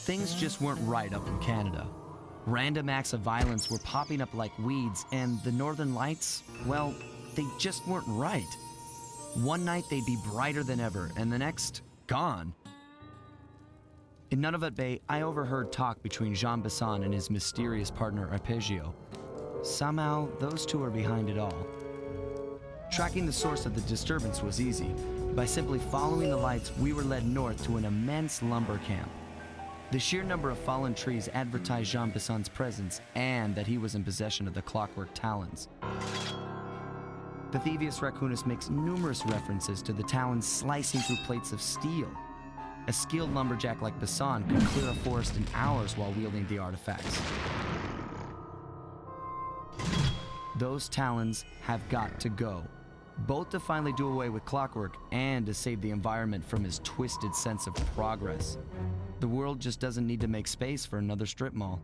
Things just weren't right up in Canada. Random acts of violence were popping up like weeds, and the Northern Lights, well, they just weren't right. One night they'd be brighter than ever, and the next, gone. In Nunavut Bay, I overheard talk between Jean Besson and his mysterious partner Arpeggio. Somehow, those two are behind it all. Tracking the source of the disturbance was easy. By simply following the lights, we were led north to an immense lumber camp. The sheer number of fallen trees advertised Jean Besson's presence and that he was in possession of the clockwork talons. The Thieves Raccoonus makes numerous references to the talons slicing through plates of steel. A skilled lumberjack like Besson could clear a forest in hours while wielding the artifacts. Those talons have got to go, both to finally do away with clockwork and to save the environment from his twisted sense of progress. The world just doesn't need to make space for another strip mall.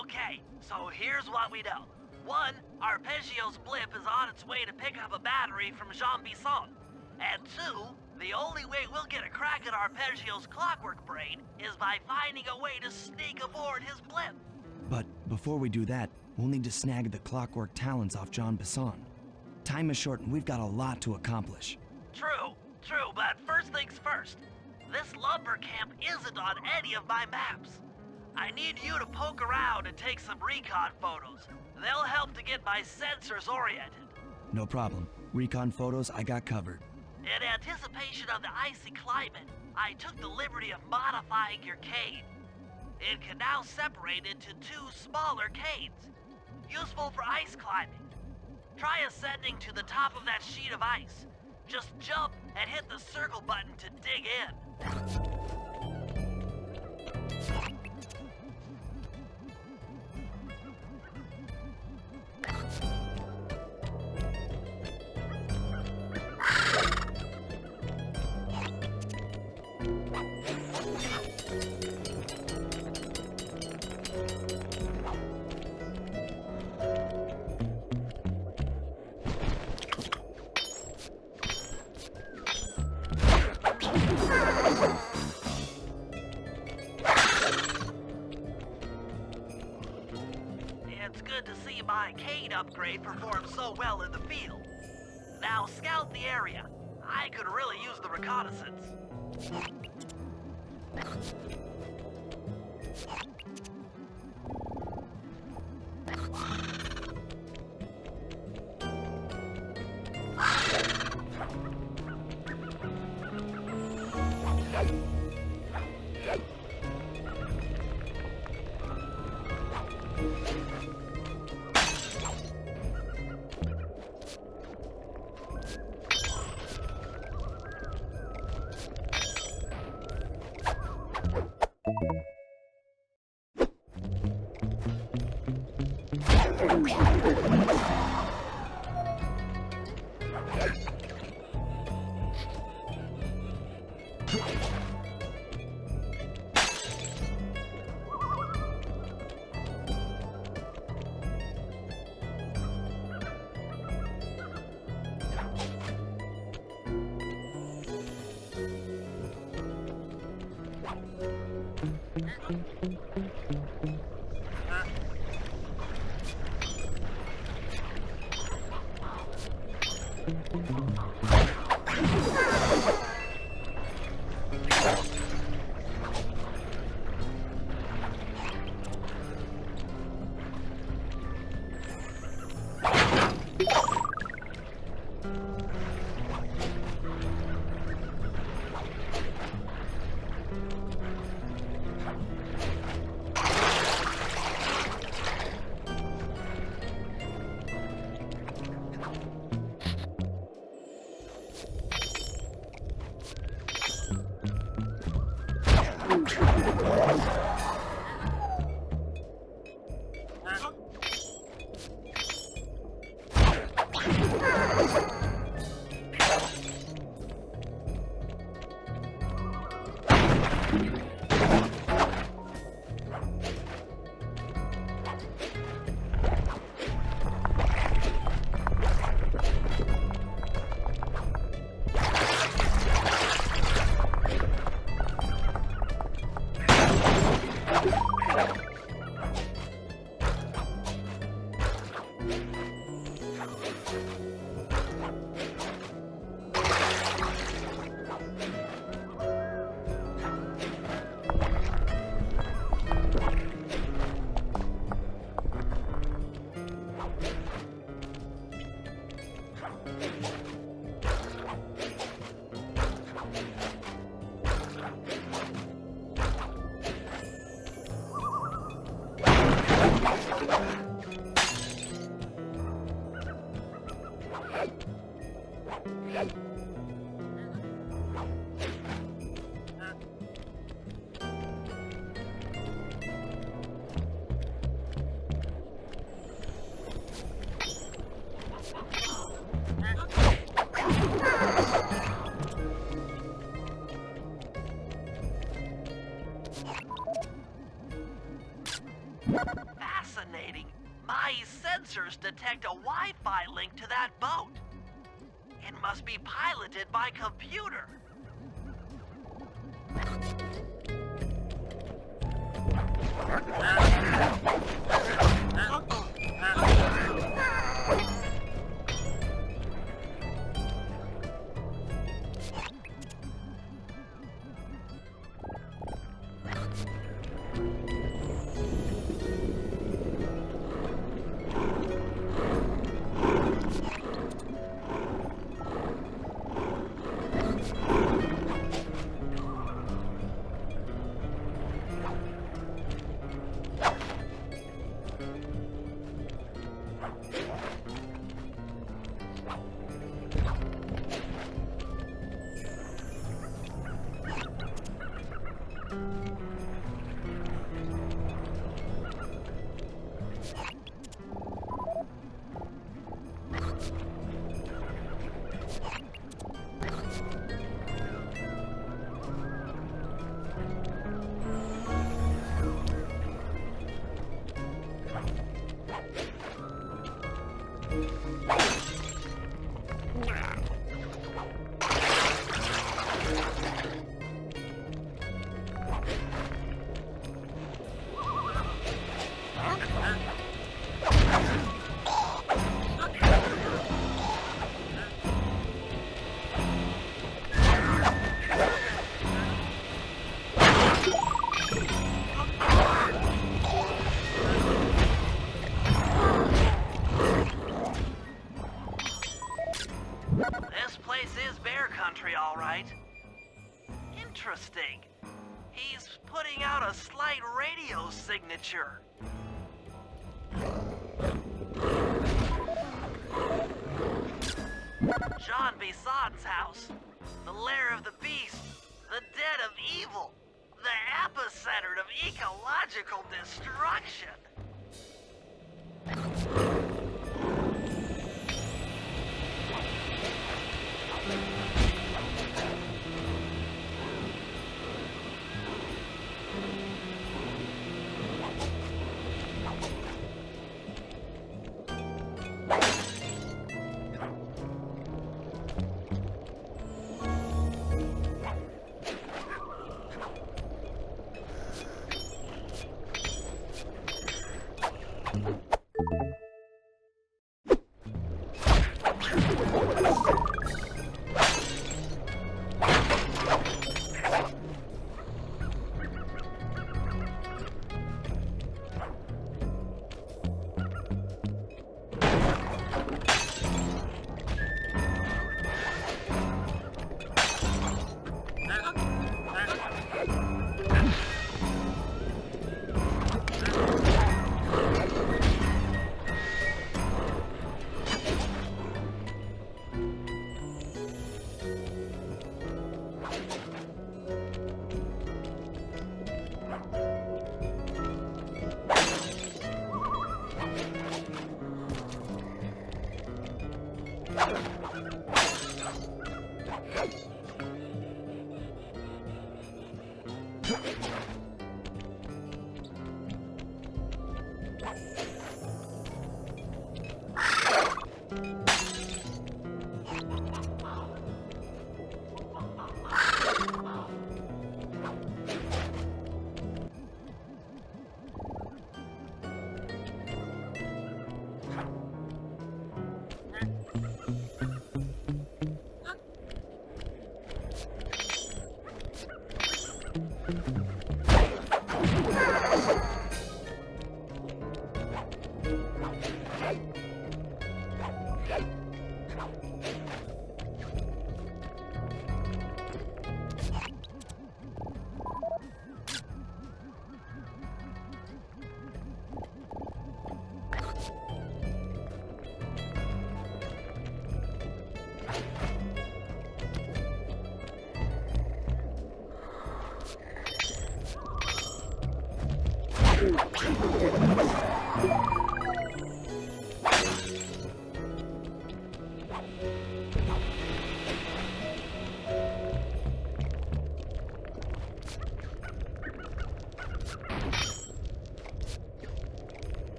Okay, so here's what we know. 1, Arpeggio's blip is on its way to pick up a battery from Jean Besson. And 2, the only way we'll get a crack at Arpeggio's clockwork brain is by finding a way to sneak aboard his blip. But before we do that, we'll need to snag the clockwork talons off Jean Besson. Time is short and we've got a lot to accomplish. True, but first things first. This lumber camp isn't on any of my maps. I need you to poke around and take some recon photos. They'll help to get my sensors oriented. No problem. Recon photos I got covered. In anticipation of the icy climate, I took the liberty of modifying your cane. It can now separate into 2 smaller canes, useful for ice climbing. Try ascending to the top of that sheet of ice. Just jump and hit the circle button to dig in. It's good to see my cane upgrade perform so well in the field. Now scout the area. I could really use the reconnaissance. Fascinating. My sensors detect a Wi-Fi link to that boat. It must be piloted by computer. This place is bear country, all right. Interesting. He's putting out a slight radio signature. Jean Bison's house. The lair of the beast. The den of evil. The epicenter of ecological destruction.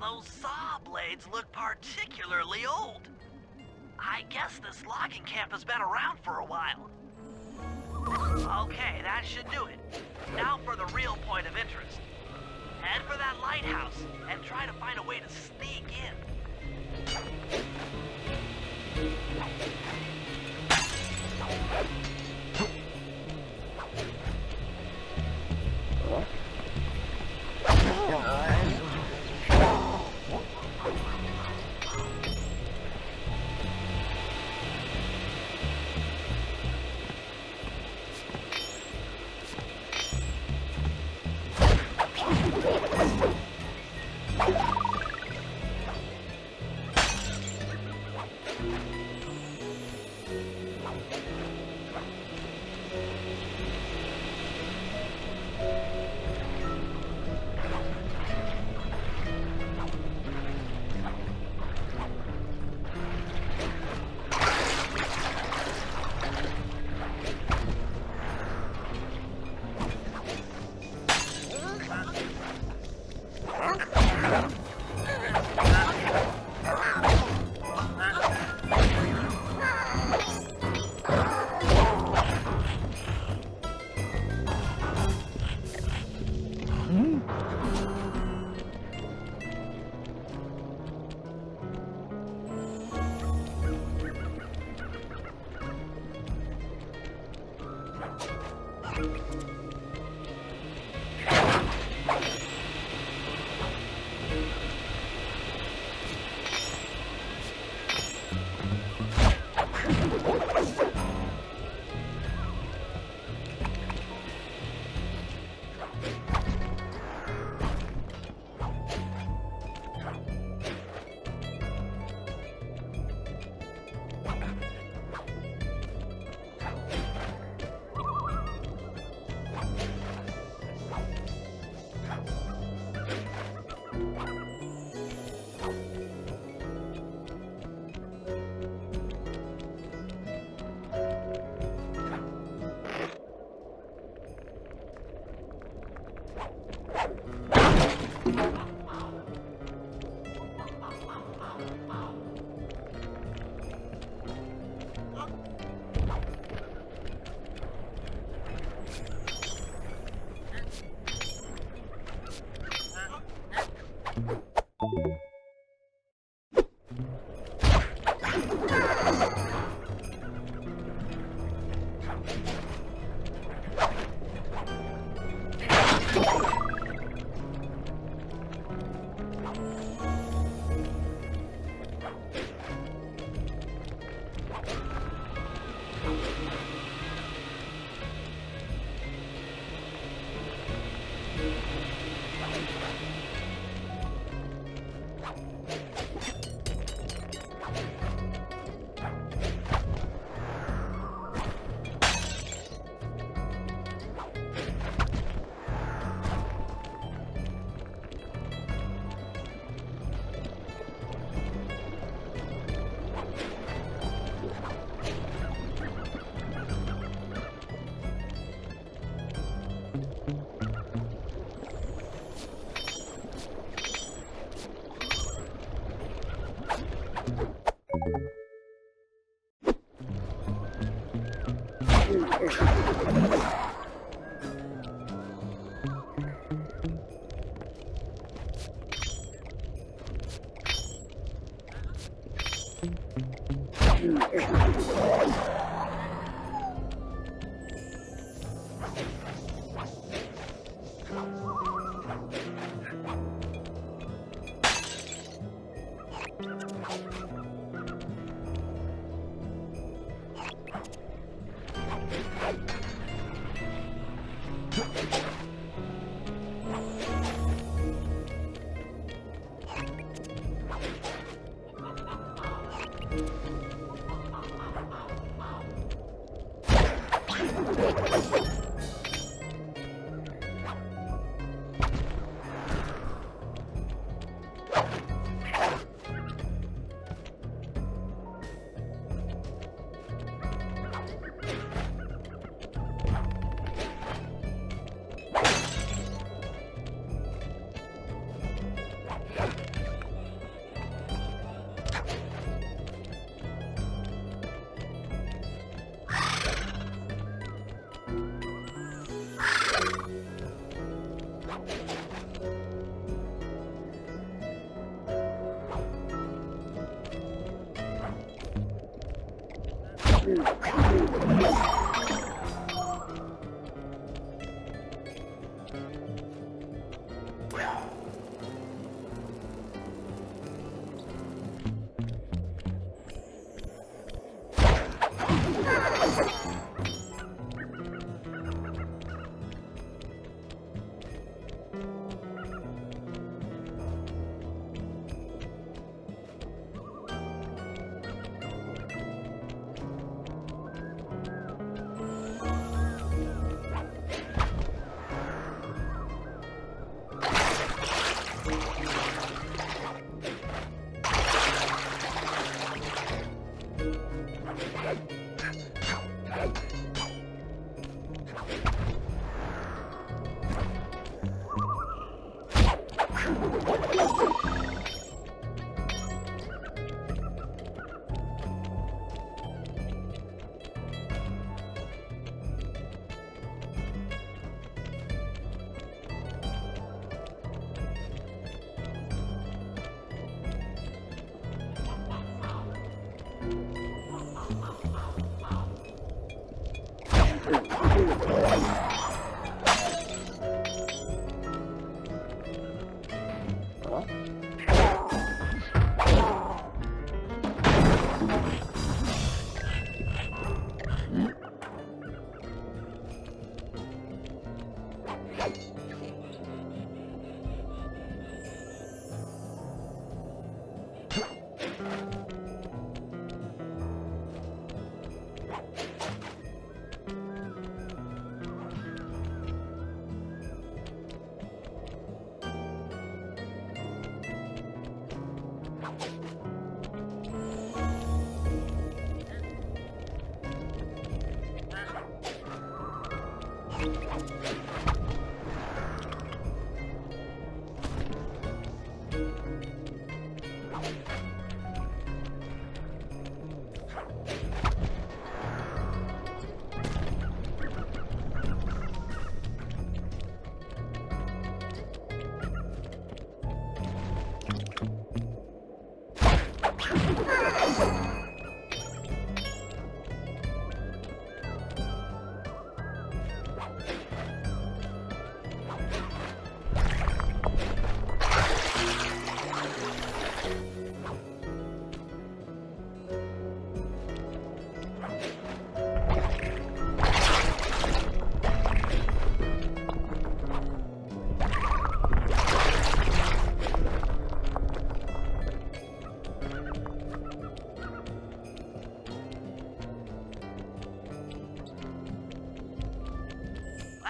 Those saw blades look particularly old. I guess this logging camp has been around for a while. Okay, that should do it. Now for the real point of interest. Head for that lighthouse and try to find a way to sneak in.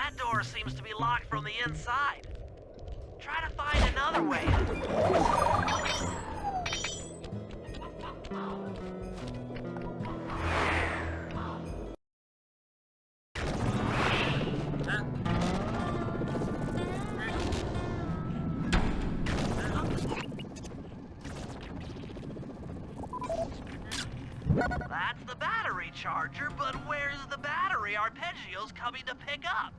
That door seems to be locked from the inside. Try to find another way. That's the battery charger, but where's the battery arpeggios coming to pick up?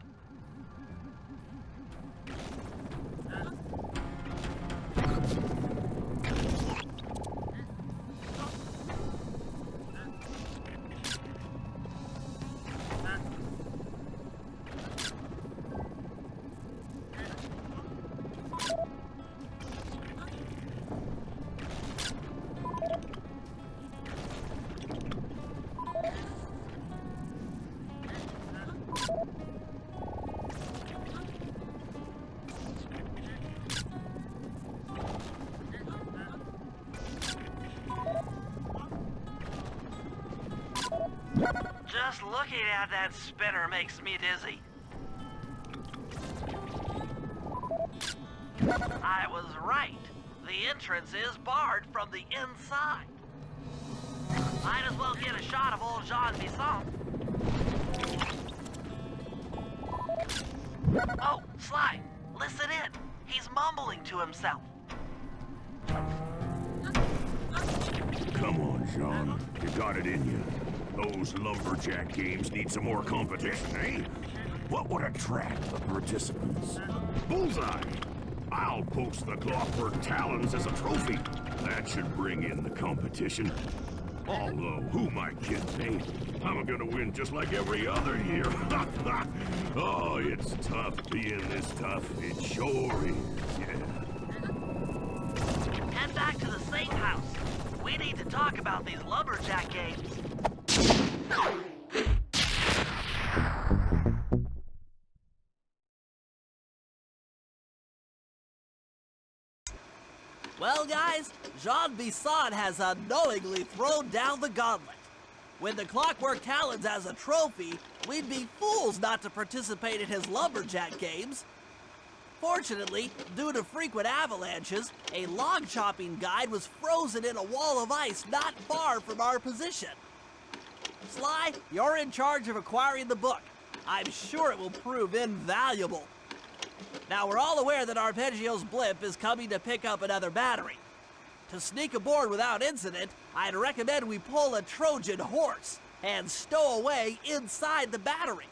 Just looking at that spinner makes me dizzy. I was right. The entrance is barred from the inside. Might as well get a shot of old Jean Bisson. Oh, Sly, listen in. He's mumbling to himself. Come on, Jean. You got it in you. Those lumberjack games need some more competition, eh? What would attract the participants? Bullseye! I'll post the clockwork talons as a trophy. That should bring in the competition. Although, who am I kidding, eh? I'm gonna win just like every other year. Oh, it's tough being this tough. It sure is, yeah. Head back to the safe house. We need to talk about these lumberjack games. Well, guys, Jean Bisson has unknowingly thrown down the gauntlet. With the Clockwork Talons as a trophy, we'd be fools not to participate in his lumberjack games. Fortunately, due to frequent avalanches, a log chopping guide was frozen in a wall of ice not far from our position. Sly, you're in charge of acquiring the book. I'm sure it will prove invaluable. Now, we're all aware that Arpeggio's blimp is coming to pick up another battery. To sneak aboard without incident, I'd recommend we pull a Trojan horse and stow away inside the battery.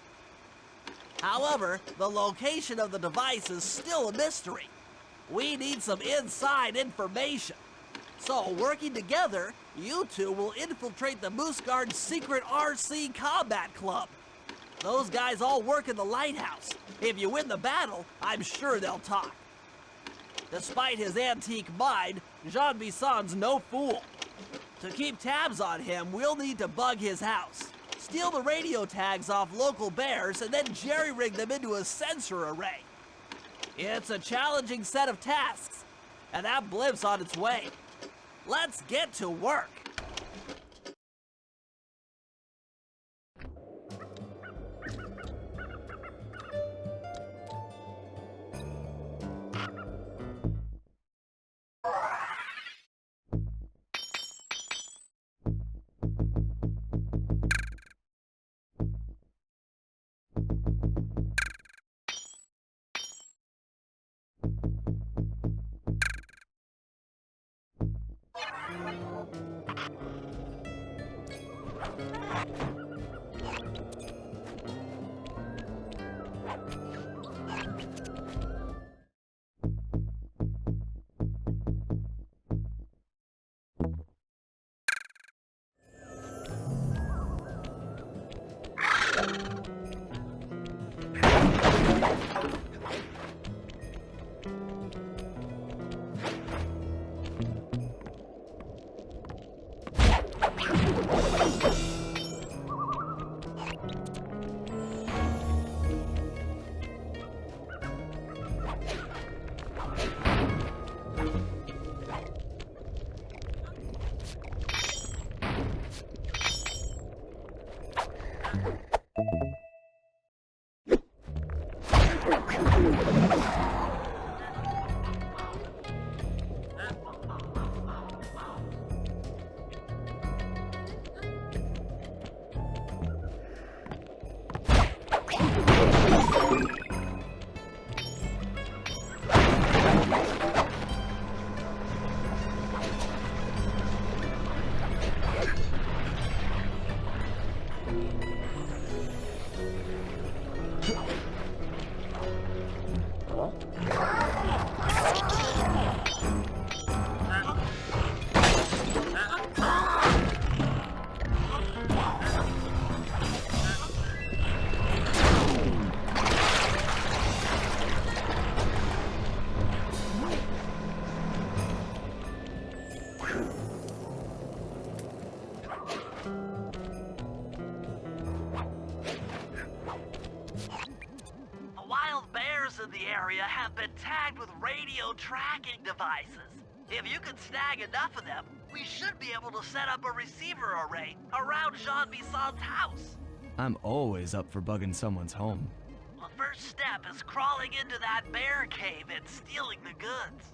However, the location of the device is still a mystery. We need some inside information. So, working together, you two will infiltrate the Moose Guard's secret RC Combat Club. Those guys all work in the lighthouse. If you win the battle, I'm sure they'll talk. Despite his antique mind, Jean Bisson's no fool. To keep tabs on him, we'll need to bug his house, steal the radio tags off local bears, and then jerry-rig them into a sensor array. It's a challenging set of tasks, and that blimp's on its way. Let's get to work. In the area have been tagged with radio tracking devices. If you can snag enough of them, we should be able to set up a receiver array around Jean Bisson's house. I'm always up for bugging someone's home. The first step is crawling into that bear cave and stealing the goods.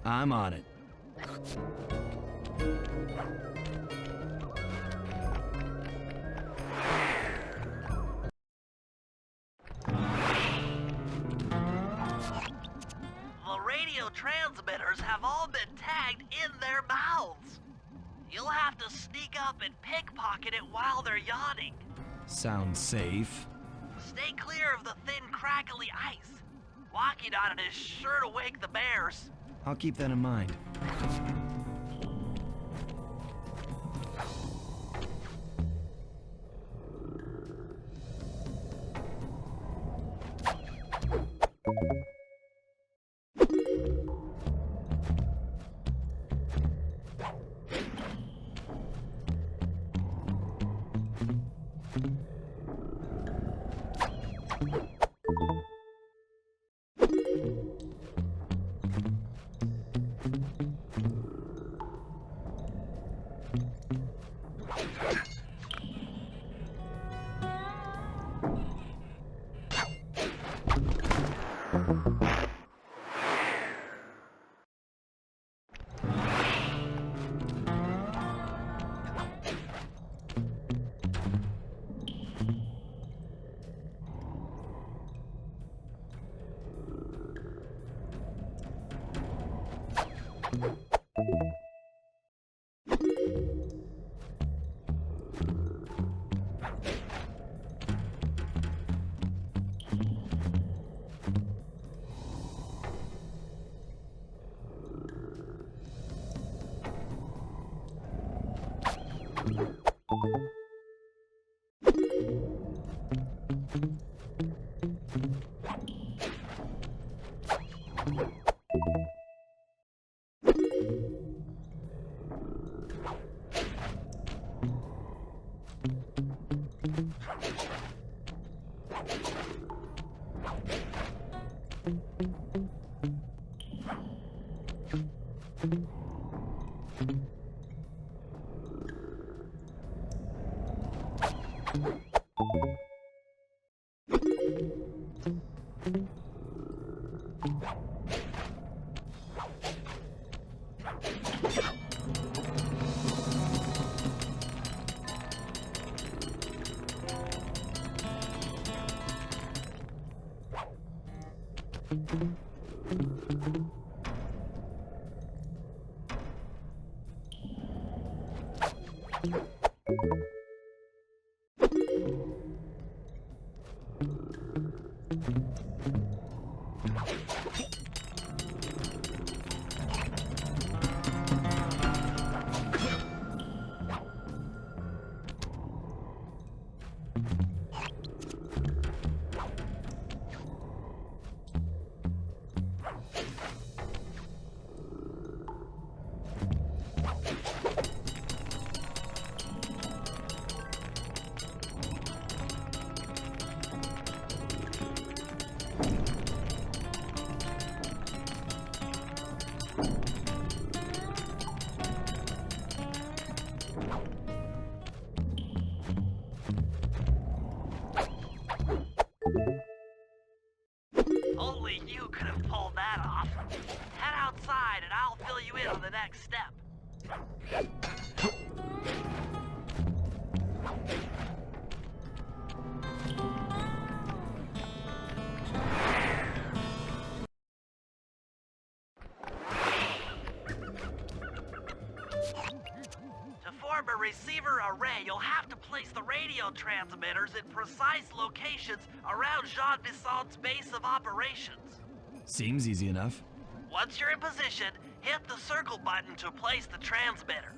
I'm on it. The radio transmitters have all been tagged in their mouths. You'll have to sneak up and pickpocket it while they're yawning. Sounds safe. Stay clear of the thin, crackly ice. Walking on it is sure to wake the bears. I'll keep that in mind. Only you could have pulled that off. Head outside and I'll fill you in on the next step. To form a receiver array, you'll have to place the radio transmitters in precise locations around Jean Bissant's base of operations. Seems easy enough. Once you're in position, hit the circle button to place the transmitter.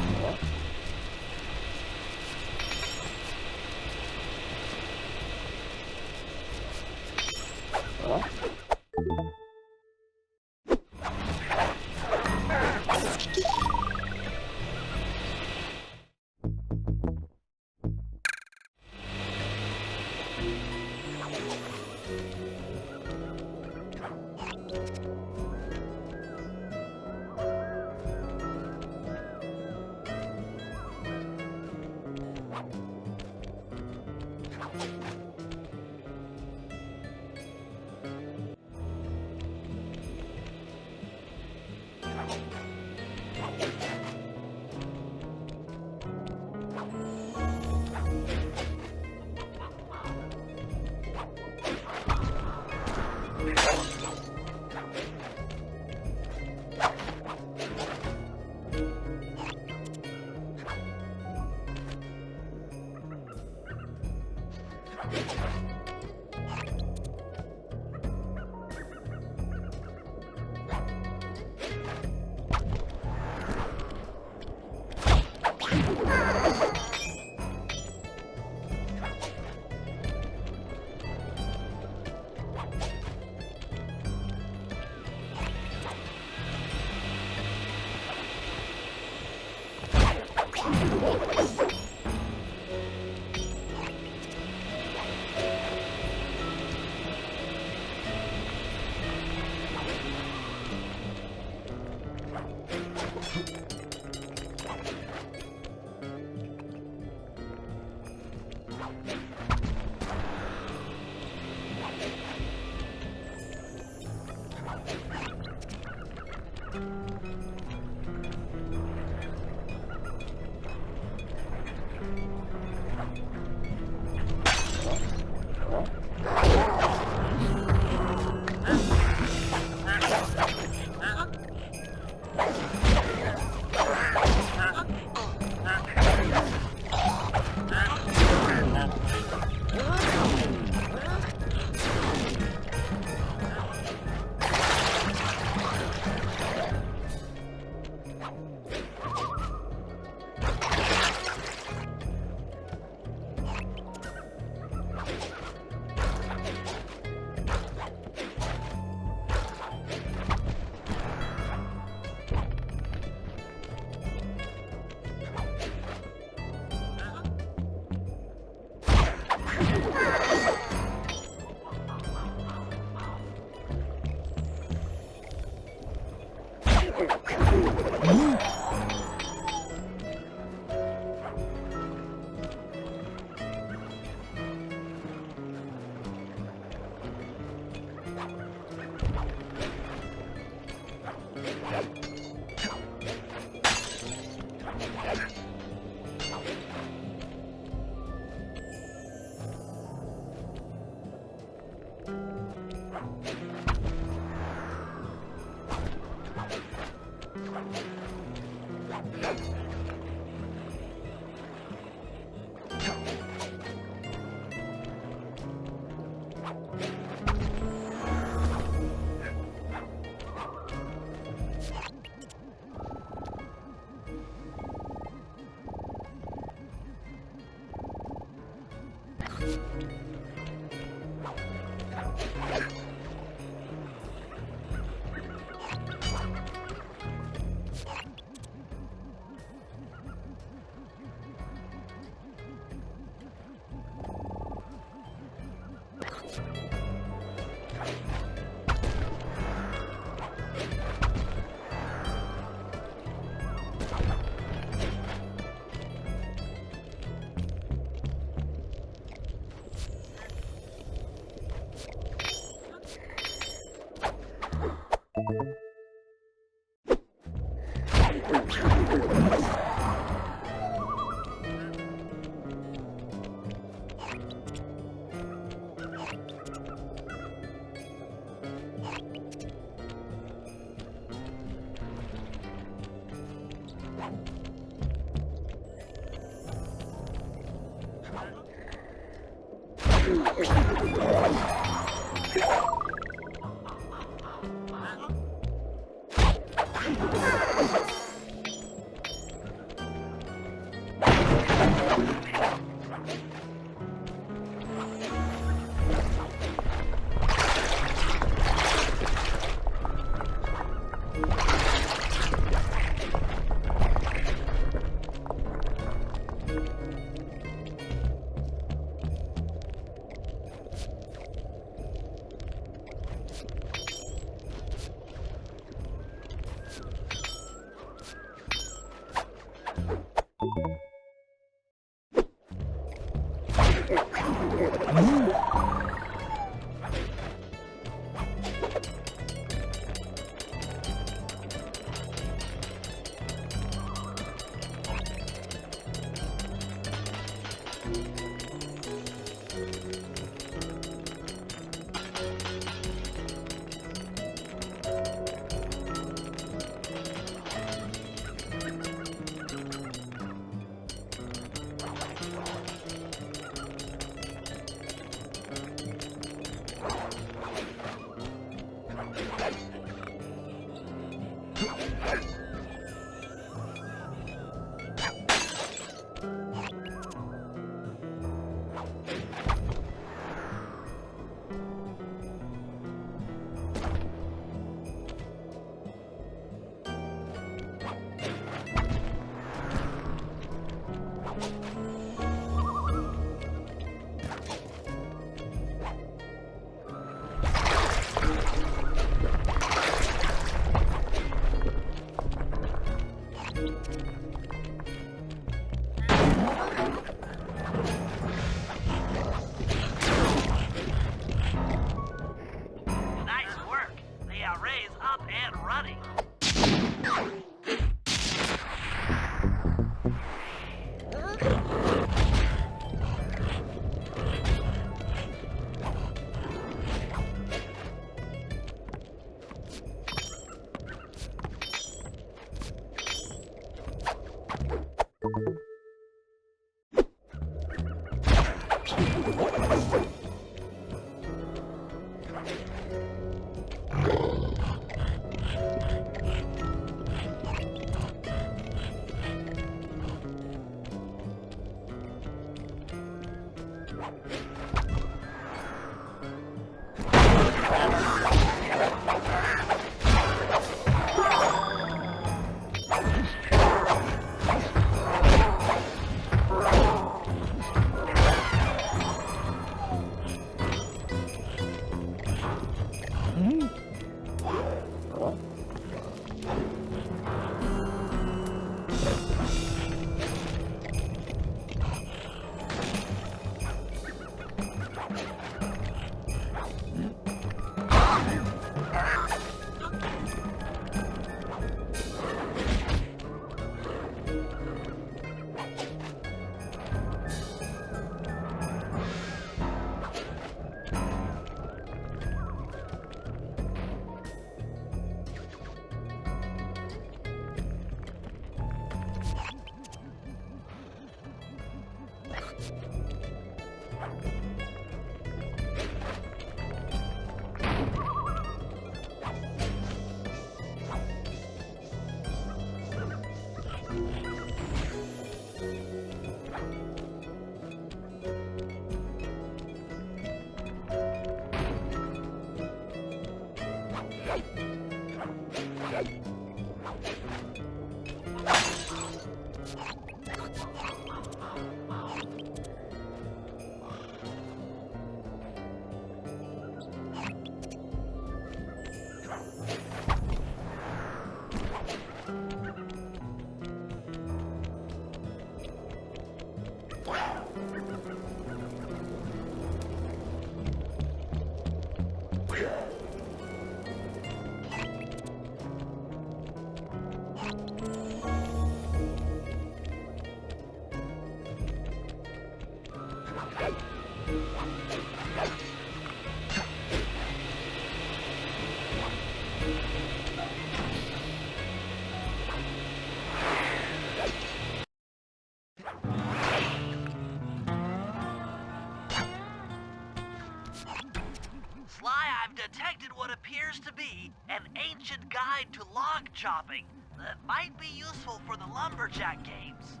Detected what appears to be an ancient guide to log chopping that might be useful for the lumberjack games.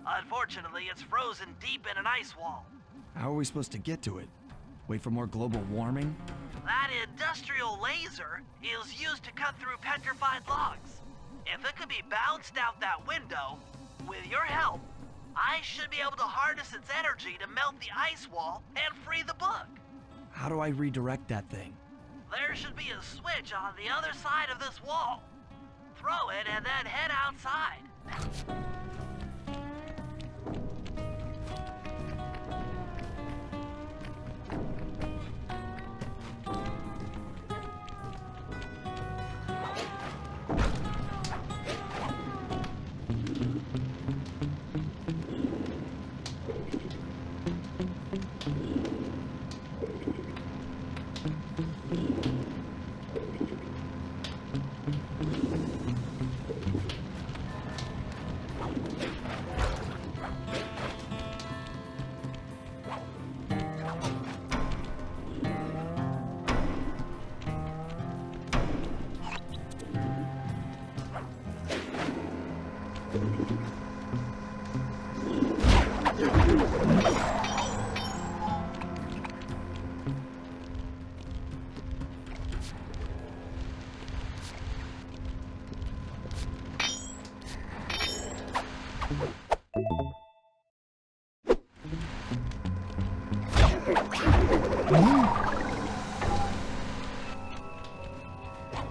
Unfortunately, it's frozen deep in an ice wall. How are we supposed to get to it? Wait for more global warming? That industrial laser is used to cut through petrified logs. If it could be bounced out that window, with your help, I should be able to harness its energy to melt the ice wall and free the book. How do I redirect that thing? There should be a switch on the other side of this wall. Throw it and then head outside.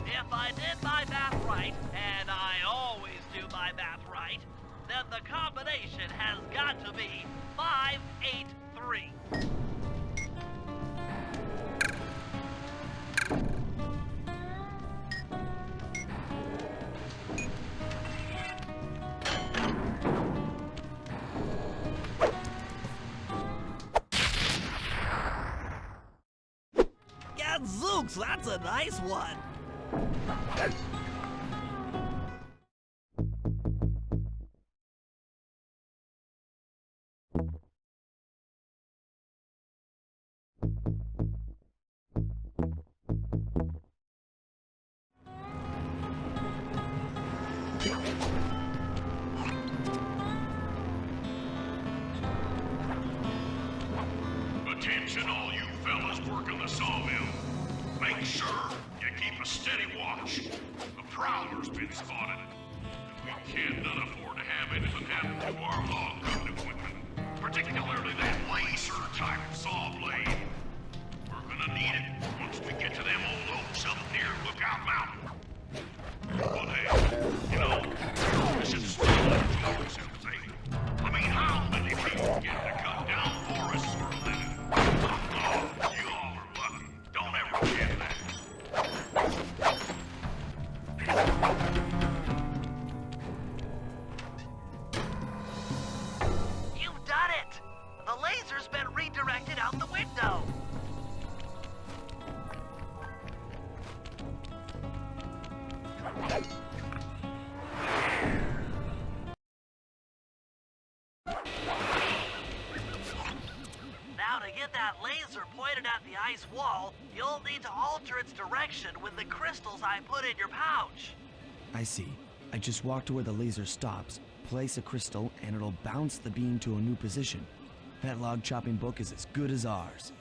If I did my math right, and I always do my math right, then the combination has got to be 583. Gadzooks, that's a nice one. Attention all you fellas working the sawmill. Make sure you keep a steady watch. A prowler's been spotted. We cannot afford to have anything happen to our log cutting equipment, particularly that laser-type saw blade. We're gonna need it once we get to them old oaks up near Lookout Mountain. But hey, you know, this is still a tourist thing. I mean, how many people get to cut down forests for a living? Oh, you all are lucky. Don't ever forget that. You've done it! The laser's been redirected out the window. that laser pointed at the ice wall, you'll need to alter its direction with the crystals I put in your pouch. I see. I just walk to where the laser stops, place a crystal, and it'll bounce the beam to a new position. That log chopping book is as good as ours.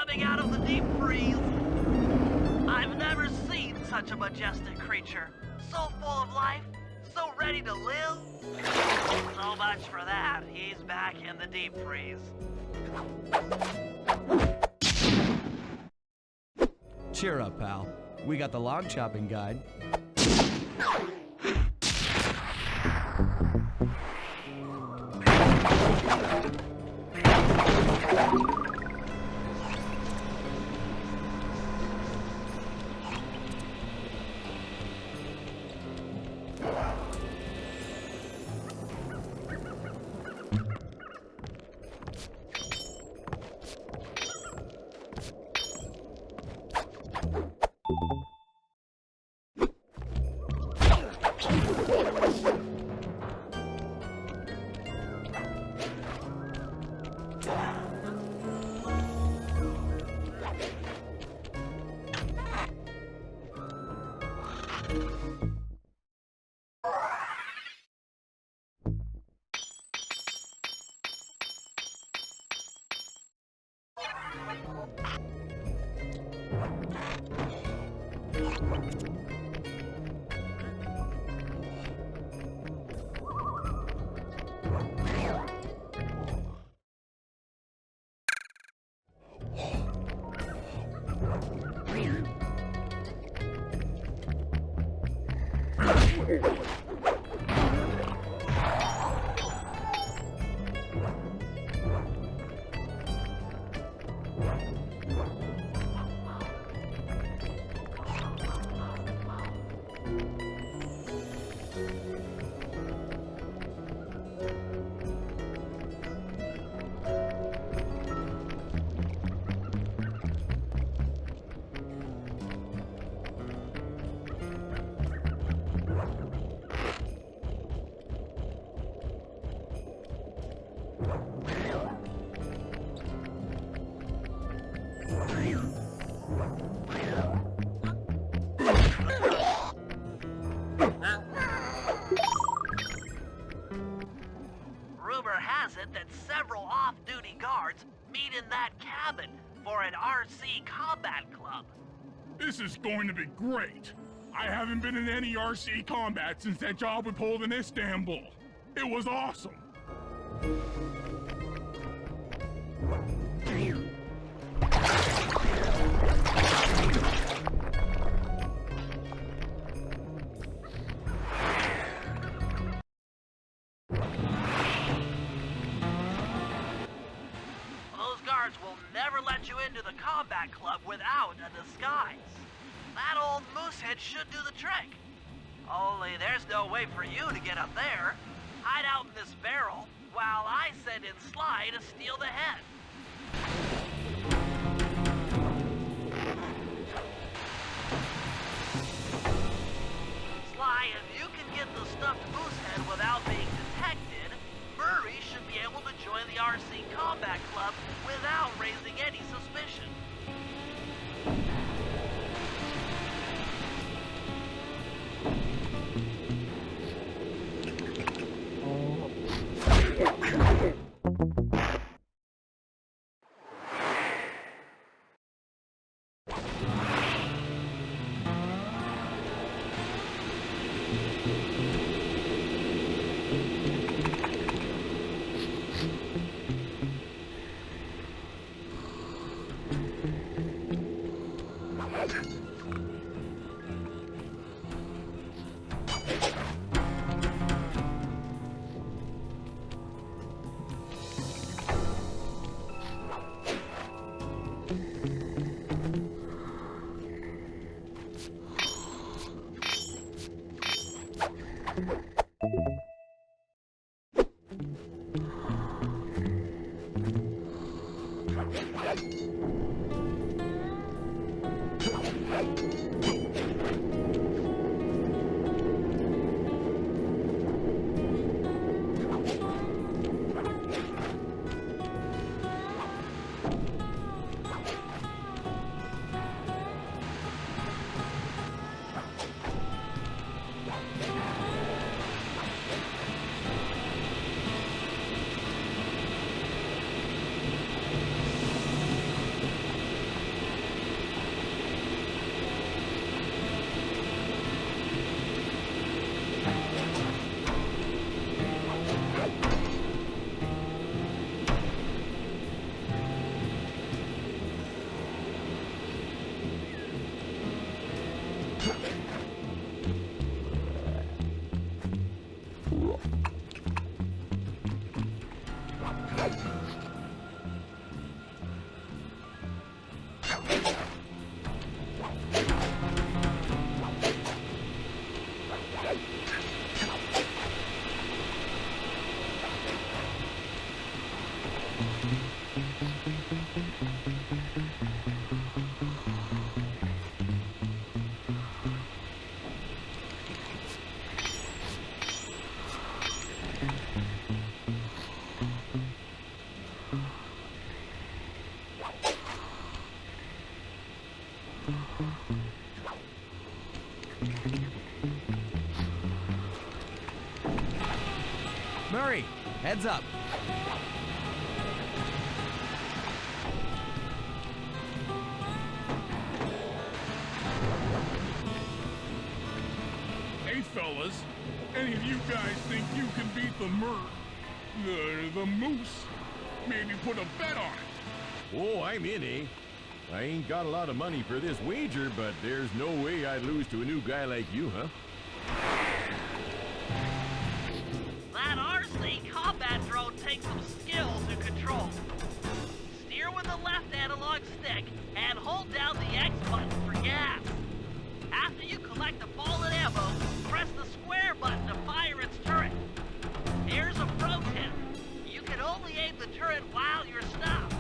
coming out of the deep freeze. I've never seen such a majestic creature. So full of life, so ready to live. So much for that. He's back in the deep freeze. Cheer up, pal. We got the log chopping guide. Rumor has it that several off-duty guards meet in that cabin for an RC combat club. This is going to be great. I haven't been in any RC combat since that job we pulled in Istanbul. It was awesome. Those guards will never let you into the combat club without a disguise. That old moosehead should do the trick. Only there's no way for you to get up there. Hide out in this barrel while I send in Sly to steal the head. Sly, if you can get the stuffed moosehead without being detected, Murray should be able to join the RC Combat Club without raising any suspicion. Murray, heads up. Hey, fellas, any of you guys think you can beat the moose? Maybe put a bet on it. Oh, I'm in, eh? I ain't got a lot of money for this wager, but there's no way I'd lose to a new guy like you, huh? That RC combat drone takes some skill to control. Steer with the left analog stick and hold down the X button for gas. After you collect the ball and ammo, press the square button to fire its turret. Here's a pro tip. You can only aim the turret while you're stopped.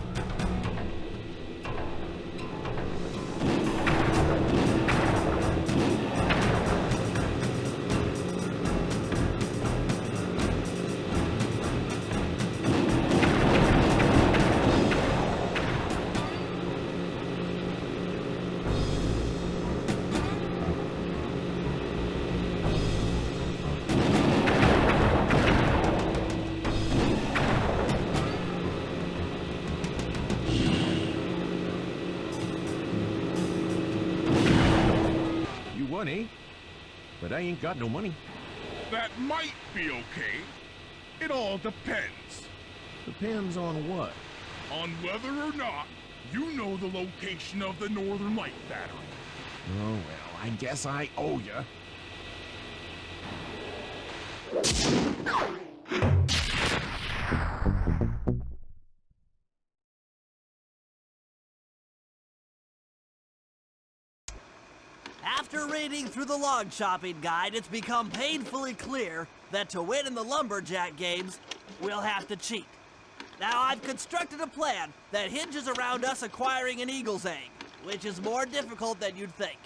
Won, eh? But I ain't got no money. That might be okay. It all depends. Depends on what? On whether or not you know the location of the Northern Light Battery. Oh, well, I guess I owe ya. After reading through the log chopping guide, it's become painfully clear that to win in the lumberjack games, we'll have to cheat. Now, I've constructed a plan that hinges around us acquiring an eagle's egg, which is more difficult than you'd think.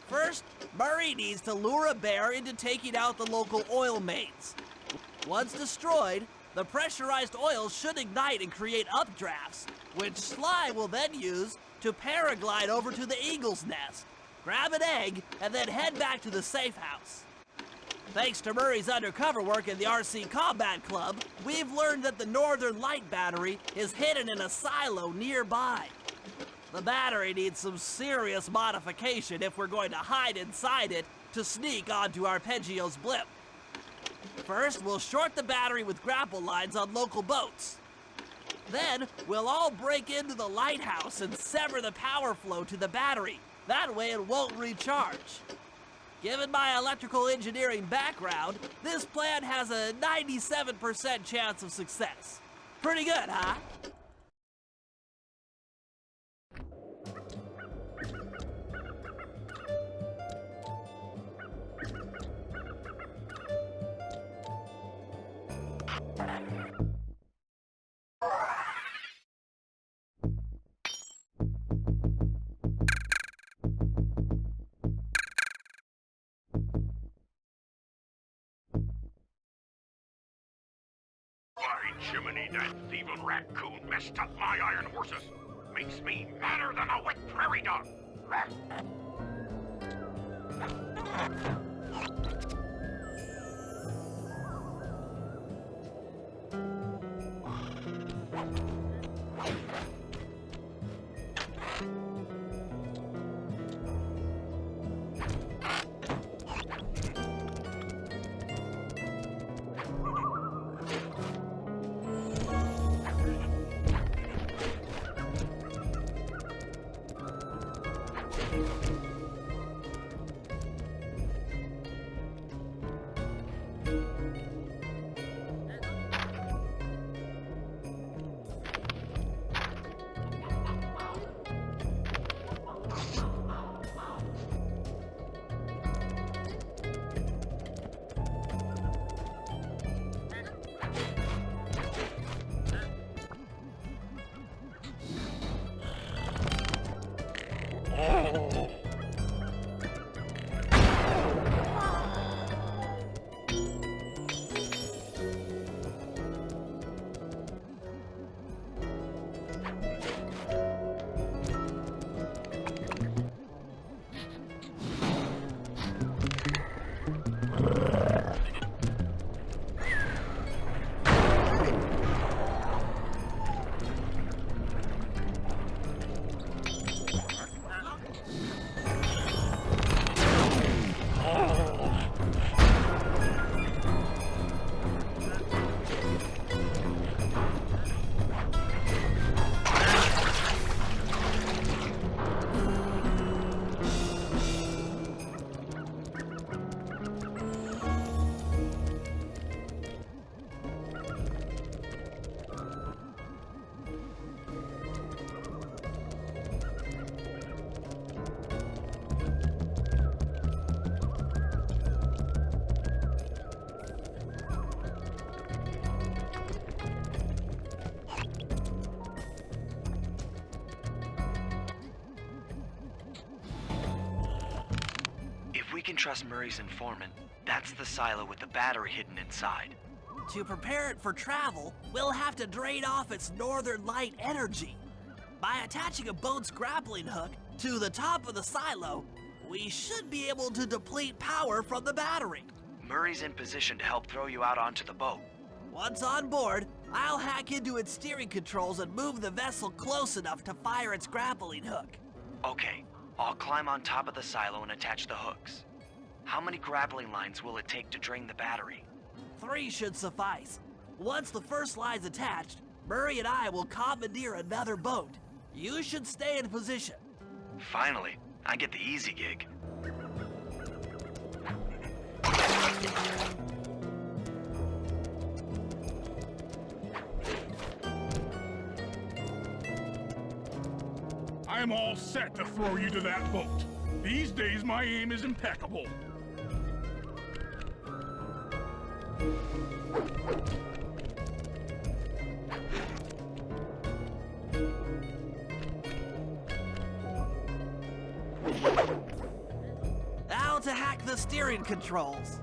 First, Murray needs to lure a bear into taking out the local oil mains. Once destroyed, the pressurized oil should ignite and create updrafts, which Sly will then use to paraglide over to the eagle's nest, grab an egg, and then head back to the safe house. Thanks to Murray's undercover work in the RC Combat Club, we've learned that the Northern Light Battery is hidden in a silo nearby. The battery needs some serious modification if we're going to hide inside it to sneak onto Arpeggio's blimp. First, we'll short the battery with grapple lines on local boats. Then, we'll all break into the lighthouse and sever the power flow to the battery. That way it won't recharge. Given my electrical engineering background, this plan has a 97% chance of success. Pretty good, huh? By Jiminy, that thieving raccoon messed up my iron horses. Makes me madder than a wet prairie dog. trust Murray's informant, that's the silo with the battery hidden inside. To prepare it for travel, we'll have to drain off its northern light energy. By attaching a boat's grappling hook to the top of the silo, we should be able to deplete power from the battery. Murray's in position to help throw you out onto the boat. Once on board, I'll hack into its steering controls and move the vessel close enough to fire its grappling hook. Okay, I'll climb on top of the silo and attach the hooks. How many grappling lines will it take to drain the battery? 3 should suffice. Once the first line's attached, Murray and I will commandeer another boat. You should stay in position. Finally, I get the easy gig. I'm all set to throw you to that boat. These days, my aim is impeccable. Now to hack the steering controls.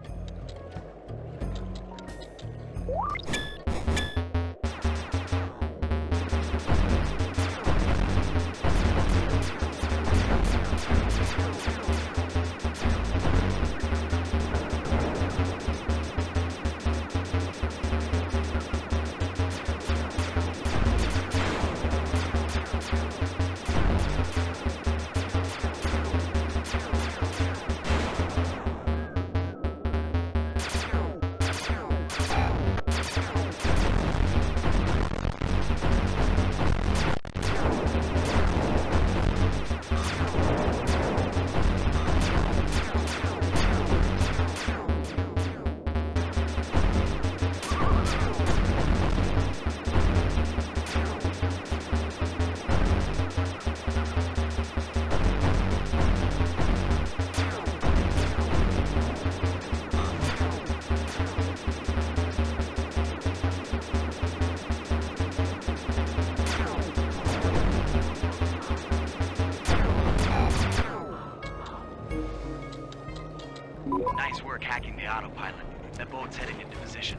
Nice work hacking the autopilot. The boat's heading into position.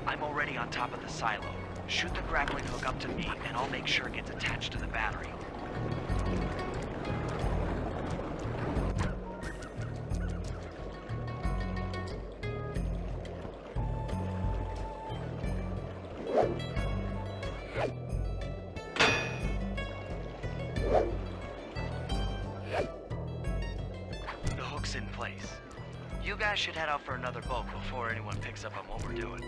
I'm already on top of the silo. Shoot the grappling hook up to me, and I'll make sure it gets attached to the battery. The hook's in place. You guys should head out for another boat before anyone picks up on what we're doing.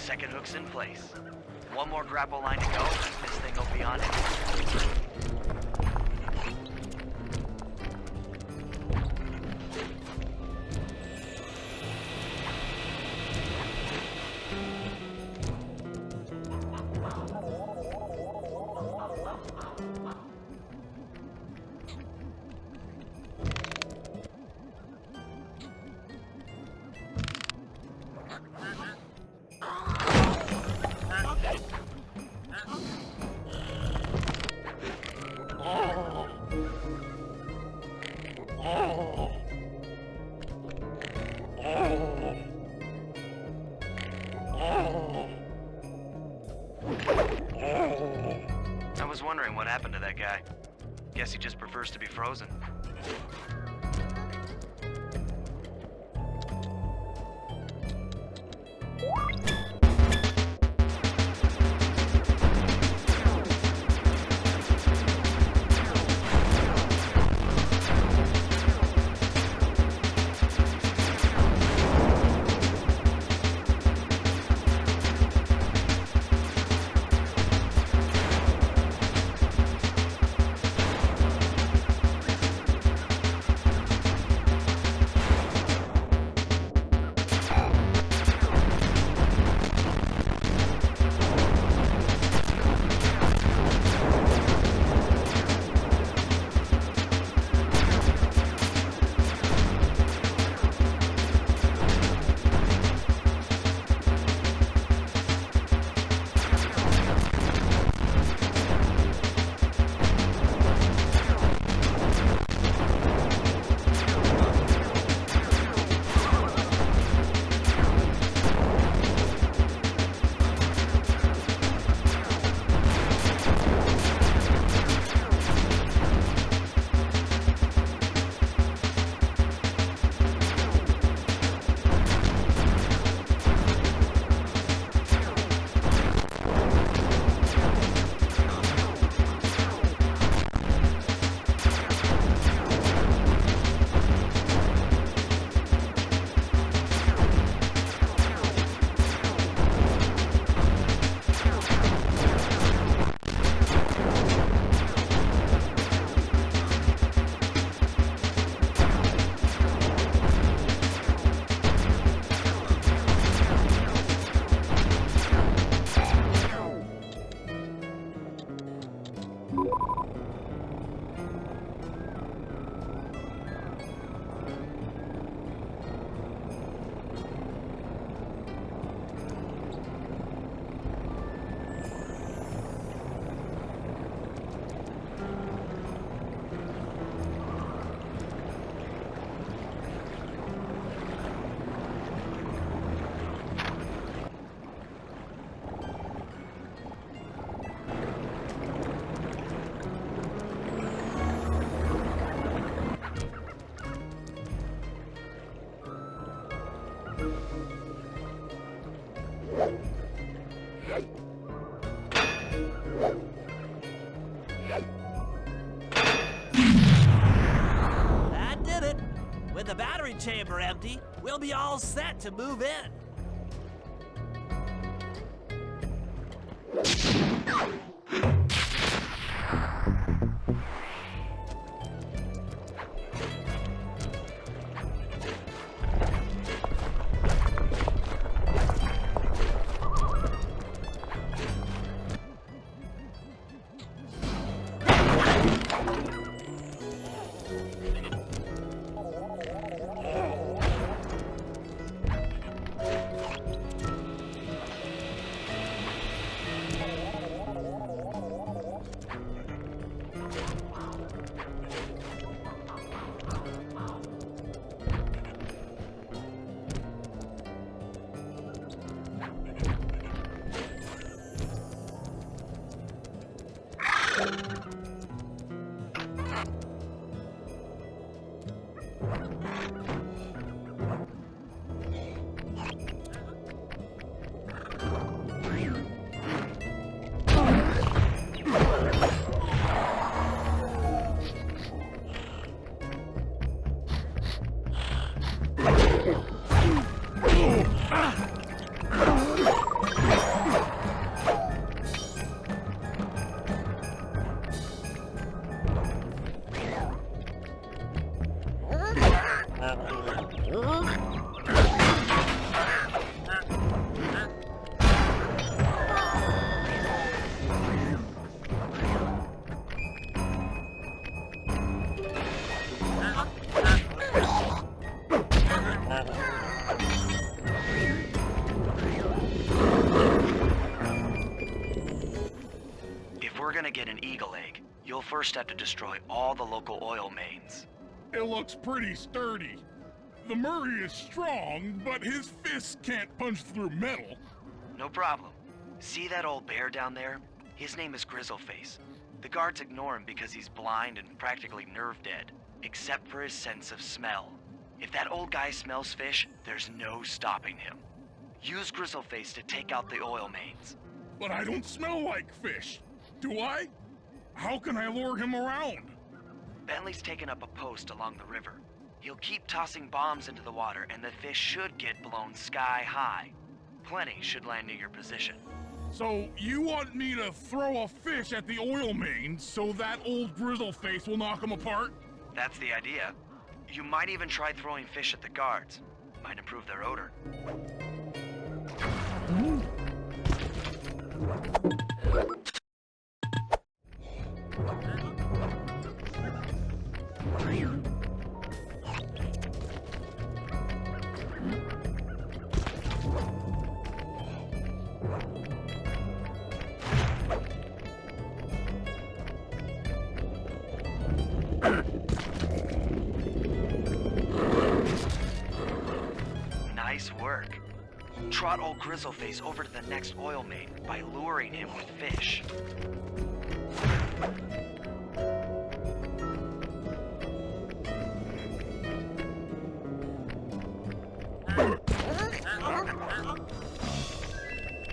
Second hook's in place. One more grapple line to go, and this thing will be on it. I was wondering what happened to that guy. Guess he just prefers to be frozen. That did it. With the battery chamber empty, we'll be all set to move in. gonna get an eagle egg, you'll first have to destroy all the local oil mains. It looks pretty sturdy. The Murray is strong, but his fists can't punch through metal. No problem. See that old bear down there? His name is Grizzleface. The guards ignore him because he's blind and practically nerve dead, except for his sense of smell. If that old guy smells fish, there's no stopping him. Use Grizzleface to take out the oil mains. But I don't smell like fish. Do I? How can I lure him around? Bentley's taken up a post along the river. He'll keep tossing bombs into the water and the fish should get blown sky high. Plenty should land near your position. So you want me to throw a fish at the oil mains so that old Grizzleface will knock him apart? That's the idea. You might even try throwing fish at the guards. Might improve their odor. Nice work. Trot old Grizzleface over to the next oil main by luring him with fish.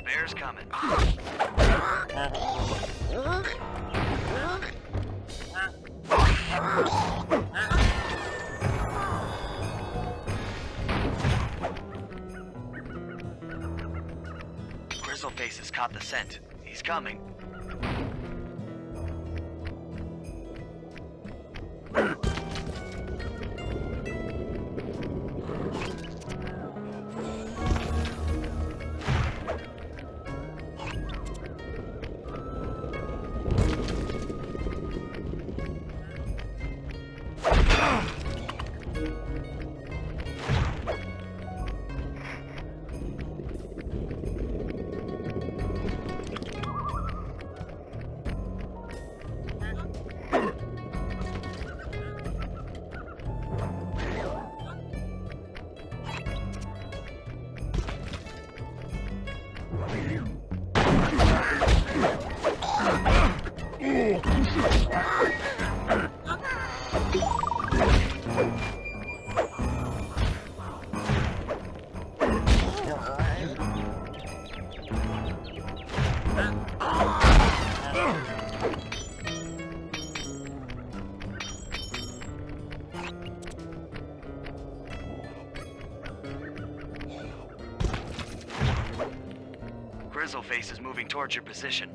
Bear's coming. Grizzleface has caught the scent. He's coming. Grizzleface is moving towards your position.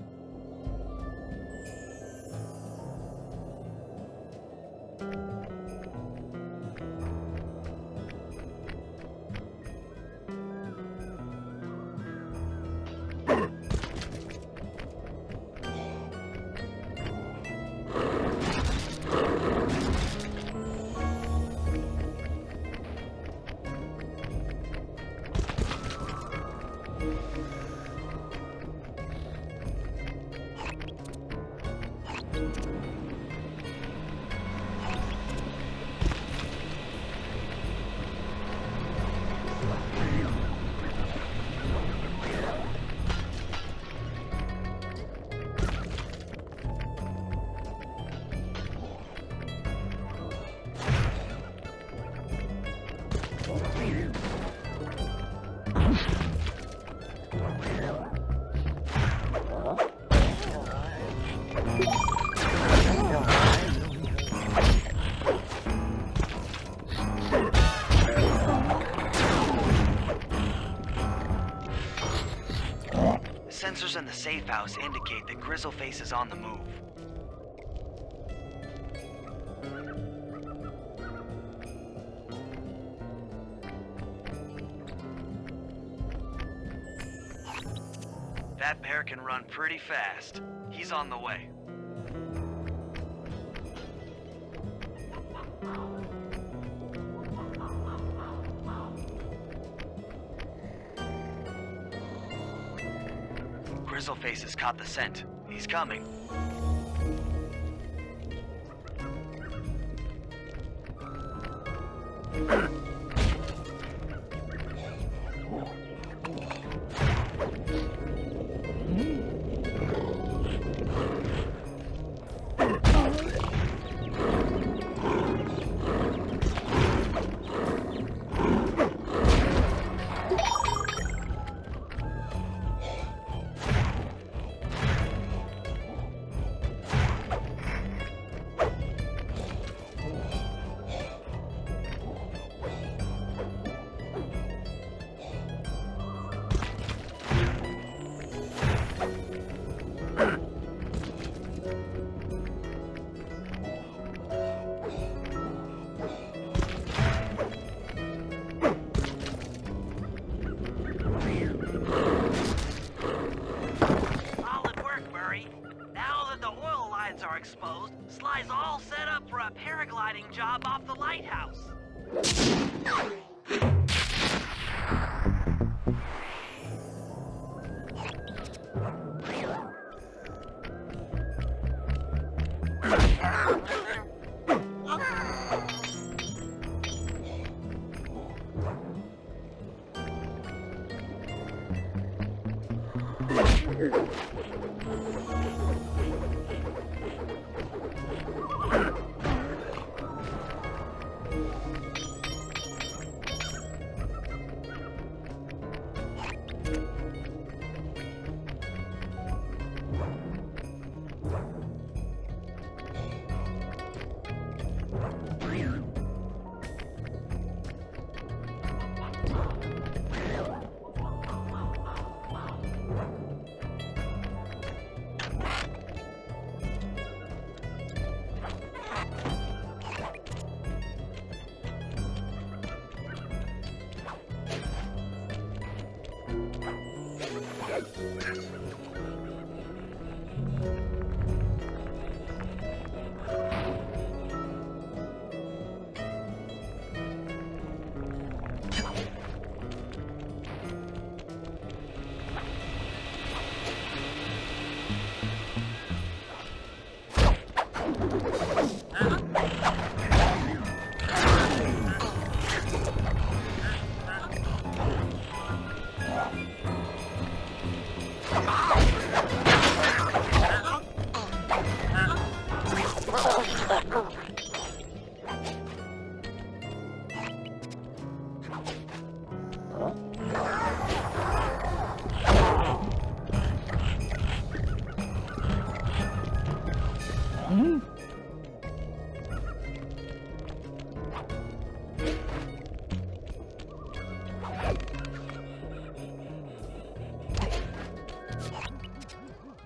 Sensors in the safe house indicate that Grizzleface is on the move. That bear can run pretty fast. He's on the way. Grizzleface has caught the scent. He's coming. Solid work, Murray. Now that the oil lines are exposed, Sly's all set up for a paragliding job off the lighthouse.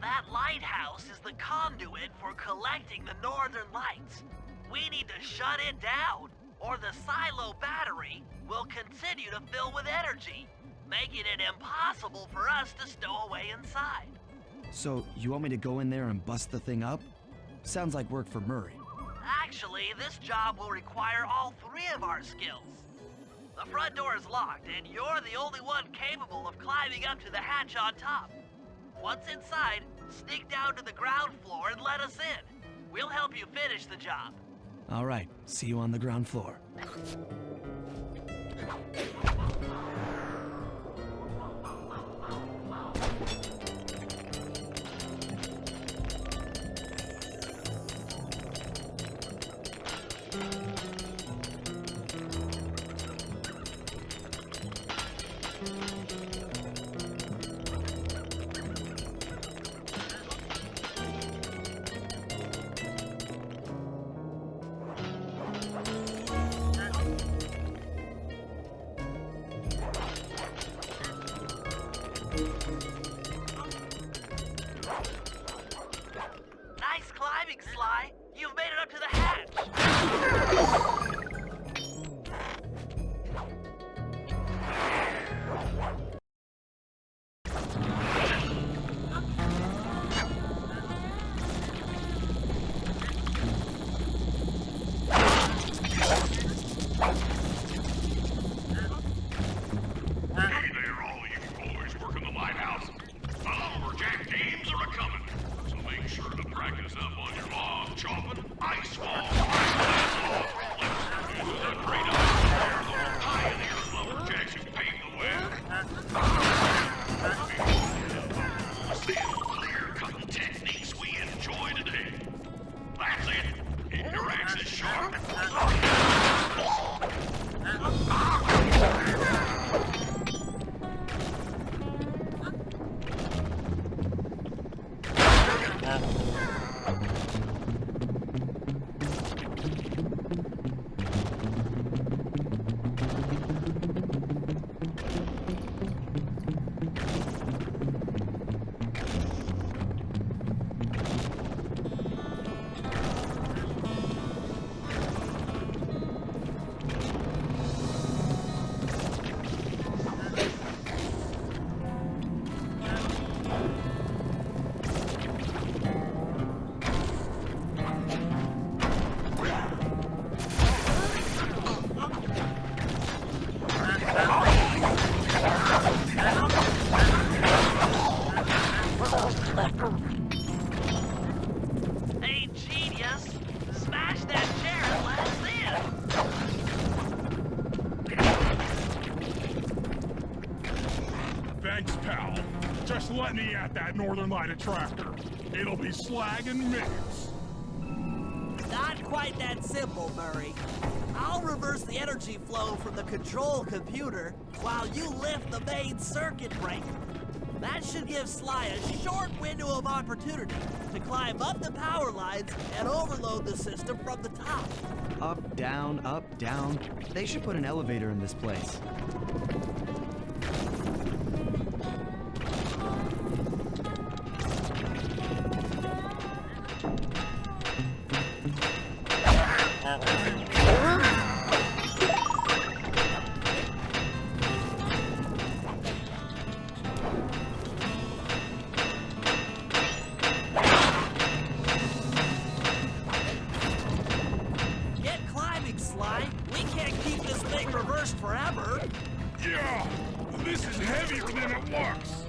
That lighthouse is the conduit for collecting the northern lights. We need to shut it down, or the silo battery will continue to fill with energy, making it impossible for us to stow away inside. So, you want me to go in there and bust the thing up? Sounds like work for Murray. Actually, this job will require all three of our skills. The front door is locked, and you're the only one capable of climbing up to the hatch on top. Once inside, sneak down to the ground floor and let us in. We'll help you finish the job. All right, see you on the ground floor. Nice climbing, Sly. You've made it up to the hatch. Hey there, all you boys working the lighthouse. The lumberjack teams are a-coming, so make sure to practice up on your log chopping, ice fall, ice blast, rolling. This is a great idea. Thanks, pal. Just let me at that Northern Light attractor. It'll be slag in minutes. Not quite that simple, Murray. I'll reverse the energy flow from the control computer while you lift the main circuit breaker. That should give Sly a short window of opportunity to climb up the power lines and overload the system from the top. Up, down, up, down. They should put an elevator in this place. Get climbing, Sly. We can't keep this thing reversed forever. Yeah, this is heavier than it looks.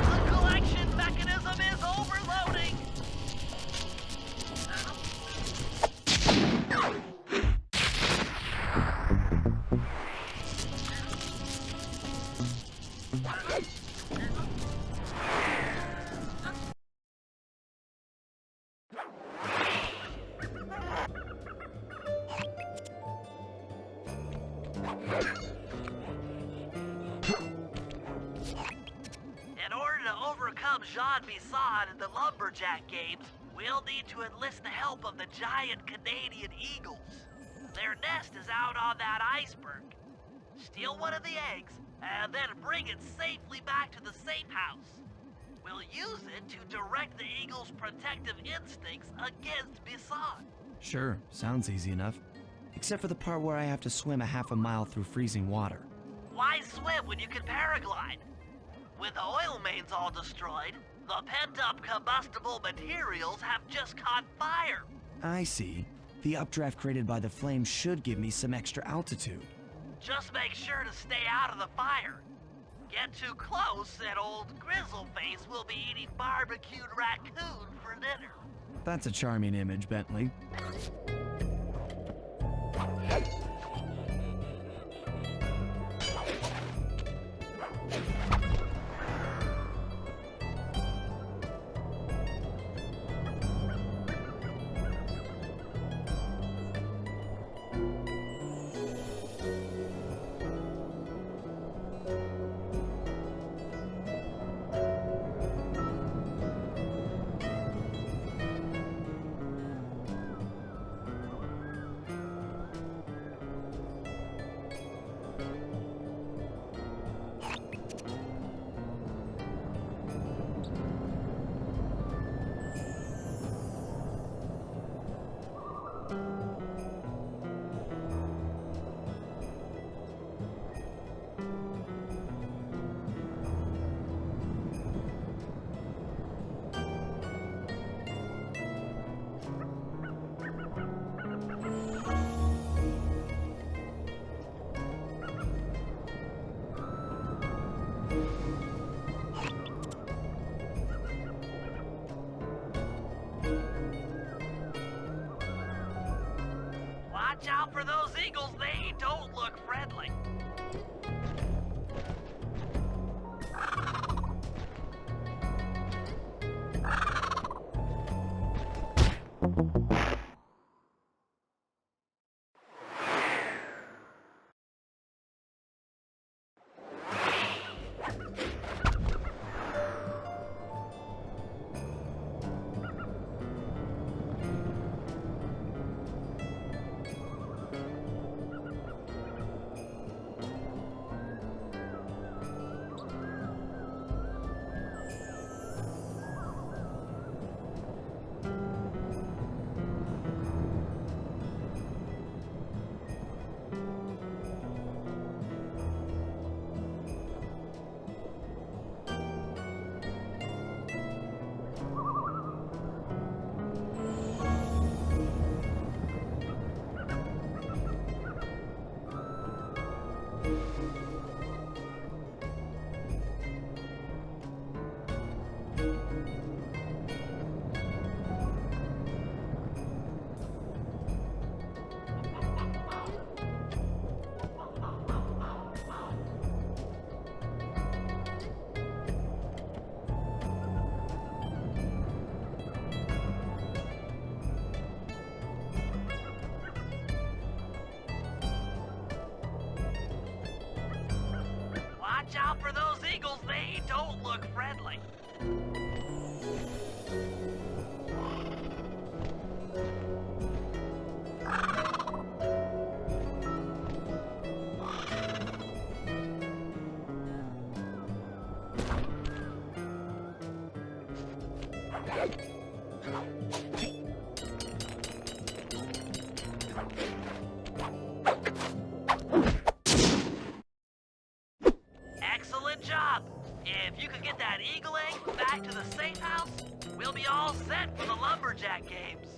The collection mechanism is overloading. In order to overcome Jean Bisson in the Lumberjack games, we'll need to enlist the help of the giant Canadian eagles. Their nest is out on that iceberg. Steal one of the eggs, and then bring it safely back to the safe house. We'll use it to direct the eagle's protective instincts against Bisson. Sure, sounds easy enough. Except for the part where I have to swim a half a mile through freezing water. Why swim when you can paraglide? With the oil mains all destroyed, the pent-up combustible materials have just caught fire. I see. The updraft created by the flames should give me some extra altitude. Just make sure to stay out of the fire. Get too close and old Grizzleface will be eating barbecued raccoon for dinner. That's a charming image, Bentley. Excellent job! If you could get that eagle egg back to the safe house, we'll be all set for the lumberjack games.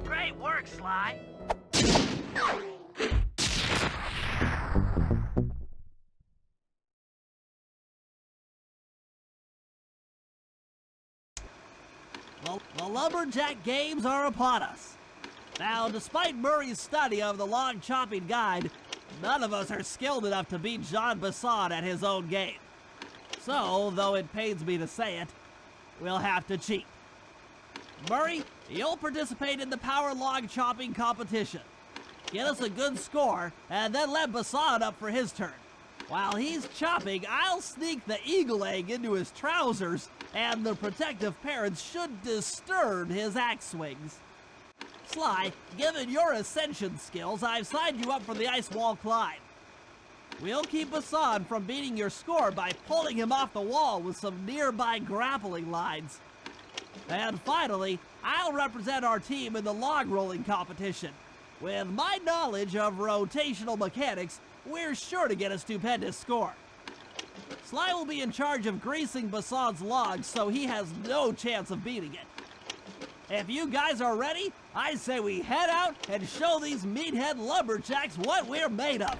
Great work, Sly. The lumberjack games are upon us. Now, despite Murray's study of the log chopping guide, none of us are skilled enough to beat Jean Basson at his own game. So, though it pains me to say it, we'll have to cheat. Murray, you'll participate in the power log chopping competition. Get us a good score, and then let Basson up for his turn. While he's chopping, I'll sneak the eagle egg into his trousers, and the protective parents should disturb his axe swings. Sly, given your ascension skills, I've signed you up for the ice wall climb. We'll keep Basson from beating your score by pulling him off the wall with some nearby grappling lines. And finally, I'll represent our team in the log rolling competition. With my knowledge of rotational mechanics, we're sure to get a stupendous score. Sly will be in charge of greasing Basson's logs, so he has no chance of beating it. If you guys are ready, I say we head out and show these meathead lumberjacks what we're made of.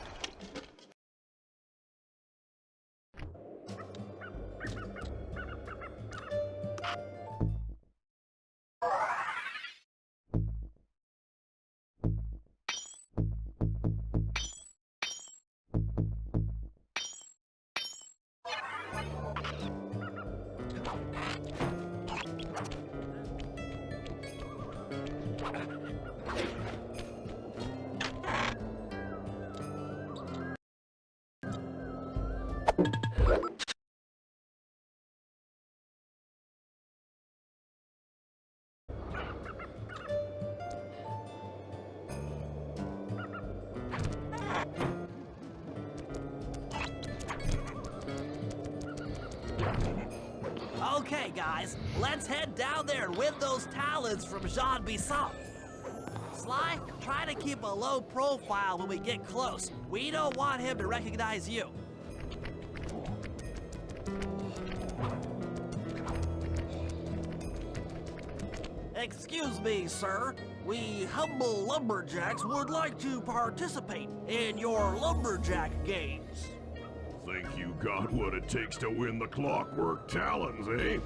Okay, guys, let's head down there and win those talons from Jean Bisson. Sly, try to keep a low profile when we get close. We don't want him to recognize you. Excuse me, sir. We humble lumberjacks would like to participate in your lumberjack games. Think you got what it takes to win the clockwork talons, eh?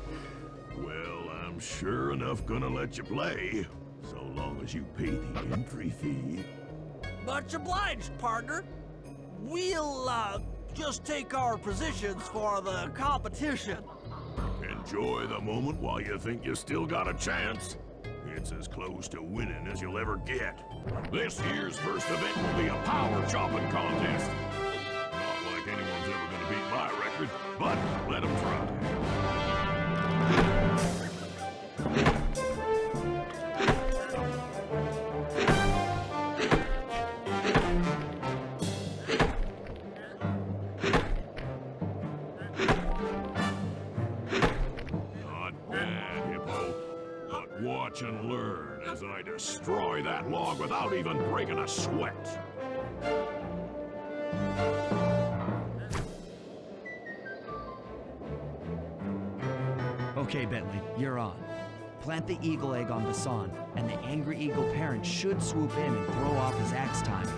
Well, I'm sure enough gonna let you play, so long as you pay the entry fee. Much obliged, partner. We'll, just take our positions for the competition. Enjoy the moment while you think you still got a chance. It's as close to winning as you'll ever get. This year's first event will be a power chopping contest. Not like anyone's ever gonna beat my record, but let them try. Not bad, Hippo. But watch and learn as I destroy that log without even breaking a sweat. Okay, Bentley, you're on. plant the eagle egg on Basan, and the angry eagle parent should swoop in and throw off his axe timing.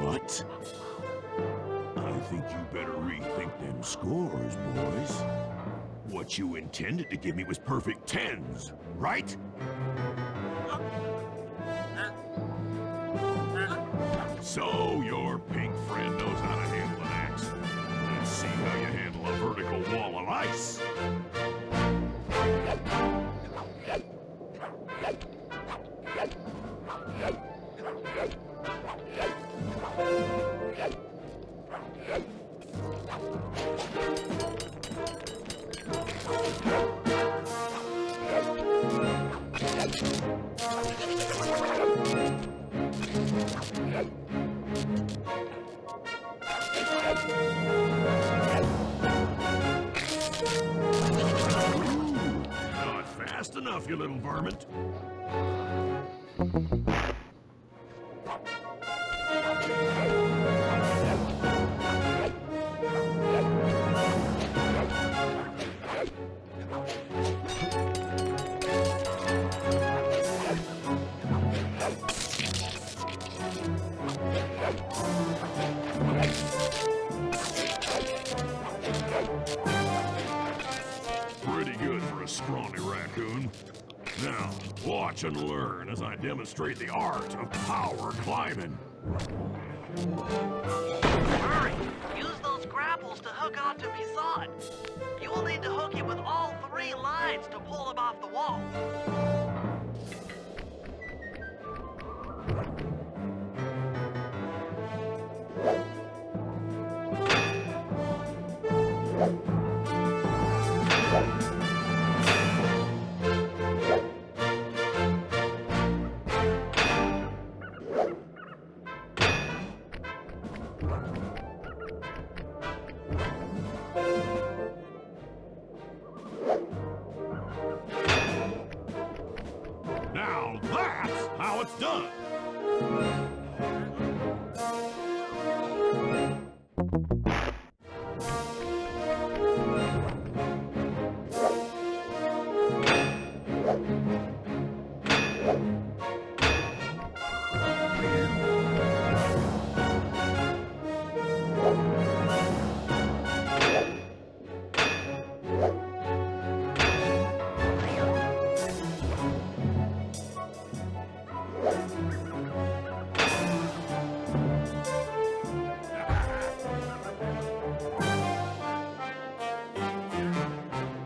What? I think you better rethink them scores, boys. What you intended to give me was perfect tens, right? So your pink friend knows how to handle an axe. Let's see how you handle a vertical wall of ice. Not fast enough, you little varmint. Pretty good for a scrawny raccoon. Now, watch and learn as I demonstrate the art of power climbing. Hurry! Use those grapples to hook onto Pisan. You will need to hook him with all 3 lines to pull him off the wall. Now that's how it's done.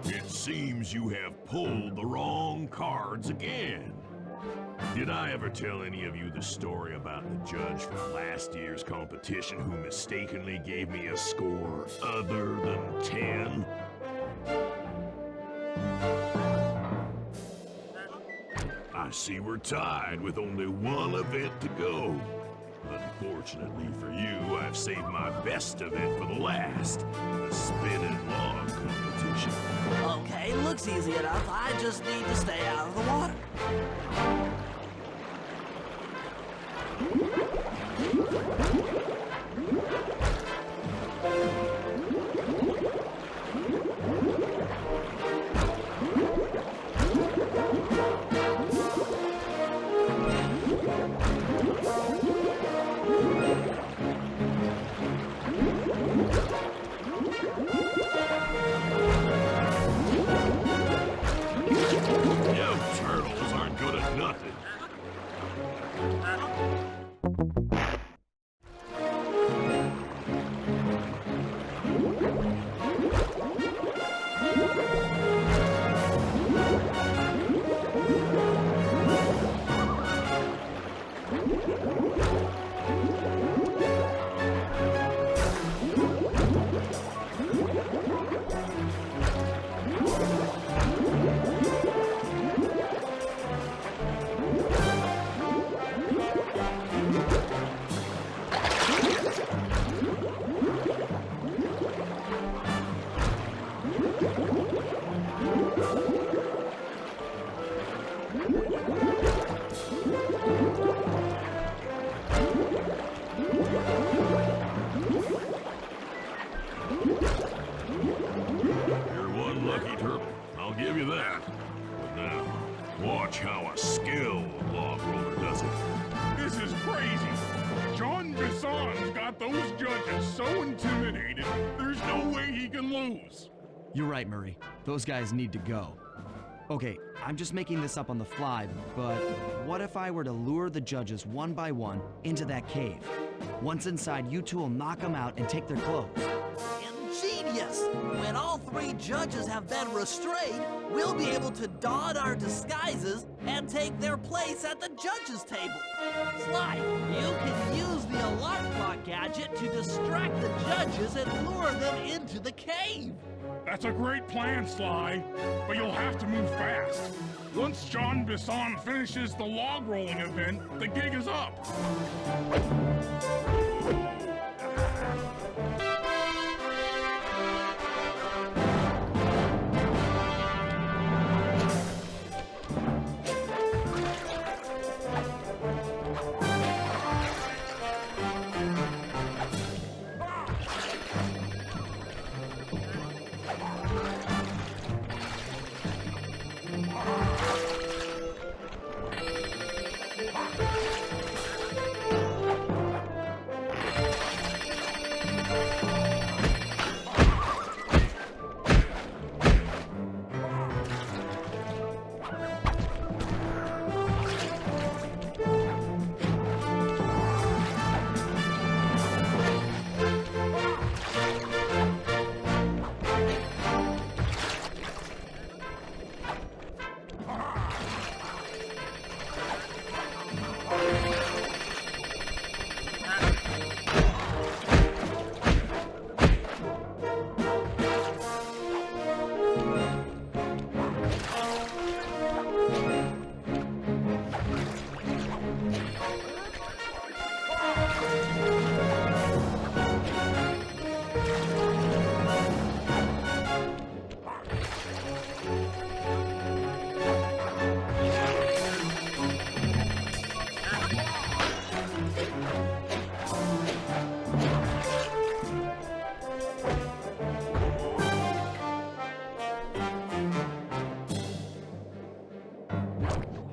It seems you have pulled the wrong cards again. Did I ever tell any of you the story about the judge from last year's competition who mistakenly gave me a score other than 10? I see we're tied with only one event to go. Unfortunately for you, I've saved my best event for the last, the spinning log competition. Okay, looks easy enough. I just need to stay out of the water. how a skilled log roller does it. This is crazy. John Bisson's got those judges so intimidated, there's no way he can lose. You're right, Murray. Those guys need to go. Okay, I'm just making this up on the fly, but what if I were to lure the judges one by one into that cave? Once inside, you two will knock them out and take their clothes. Ingenious! When all three judges have been restrained, we'll be able to don our disguises and take their place at the judges' table. Sly, you can use the alarm clock gadget to distract the judges and lure them into the cave. That's a great plan, Sly, but you'll have to move fast. Once John Bisson finishes the log rolling event, the gig is up.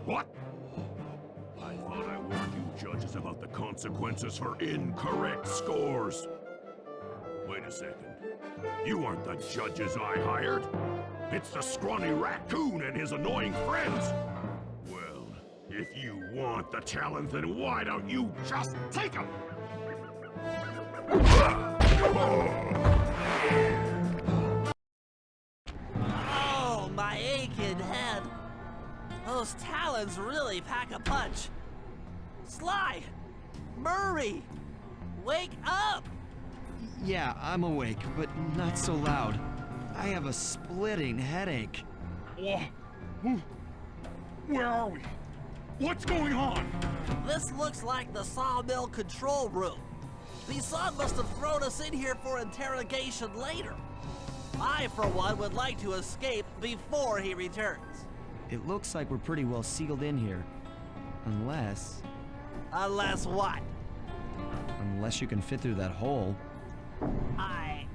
What? I thought I warned you judges about the consequences for incorrect scores. Wait a second. You aren't the judges I hired. It's the scrawny raccoon and his annoying friends. Well, if you want the challenge, then why don't you just take them? Oh, my aching head. Those talons really pack a punch. Sly! Murray! Wake up! Yeah, I'm awake, but not so loud. I have a splitting headache. Where are we? What's going on? This looks like the sawmill control room. Bisson must have thrown us in here for interrogation later. I, for one, would like to escape before he returns. It looks like we're pretty well sealed in here. Unless Unless what? you can fit through that hole. I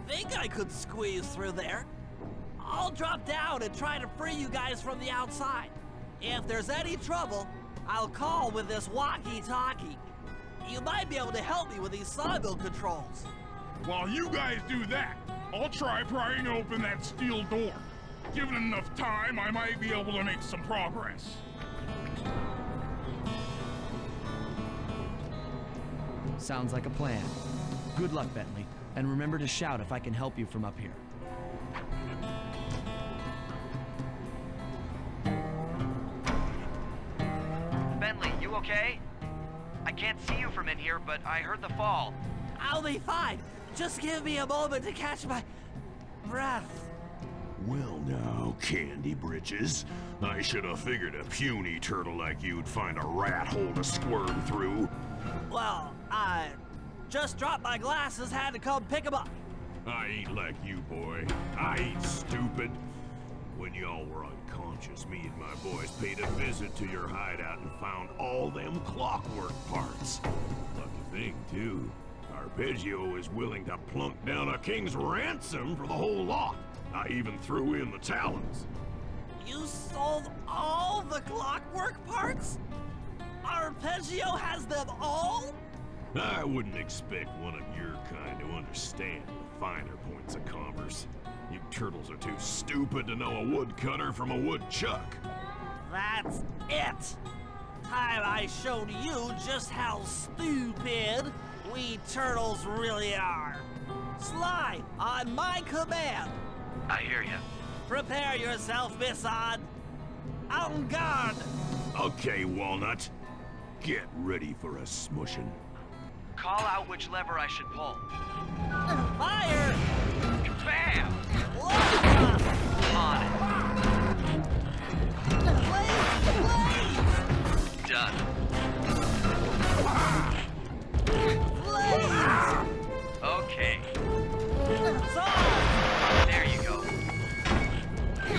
think I could squeeze through there. I'll drop down and try to free you guys from the outside. If there's any trouble, I'll call with this walkie-talkie. You might be able to help me with these sawmill controls. While you guys do that, I'll try prying open that steel door. Given enough time, I might be able to make some progress. Sounds like a plan. Good luck, Bentley, and remember to shout if I can help you from up here. Bentley, you okay? I can't see you from in here, but I heard the fall. I'll be fine. Just give me a moment to catch my breath. Well now, Candy Britches. I should have figured a puny turtle like you'd find a rat hole to squirm through. Well, I just dropped my glasses, had to come pick them up. I ain't like you, boy. I ain't stupid. When y'all were unconscious, me and my boys paid a visit to your hideout and found all them clockwork parts. Lucky thing, too. Arpeggio is willing to plunk down a king's ransom for the whole lot. I even threw in the talons. You sold all the clockwork parts? Arpeggio has them all? I wouldn't expect one of your kind to understand the finer points of commerce. You turtles are too stupid to know a woodcutter from a woodchuck. That's it. Time I showed you just how stupid we turtles really are. Sly, on my command. I hear you. Prepare yourself, Miss Odd. En garde. Okay, Walnut. Get ready for a smushing. Call out which lever I should pull. Fire! Bam! Lava! On Blaze! it. Done. Blaze! Okay. Saw! There you go.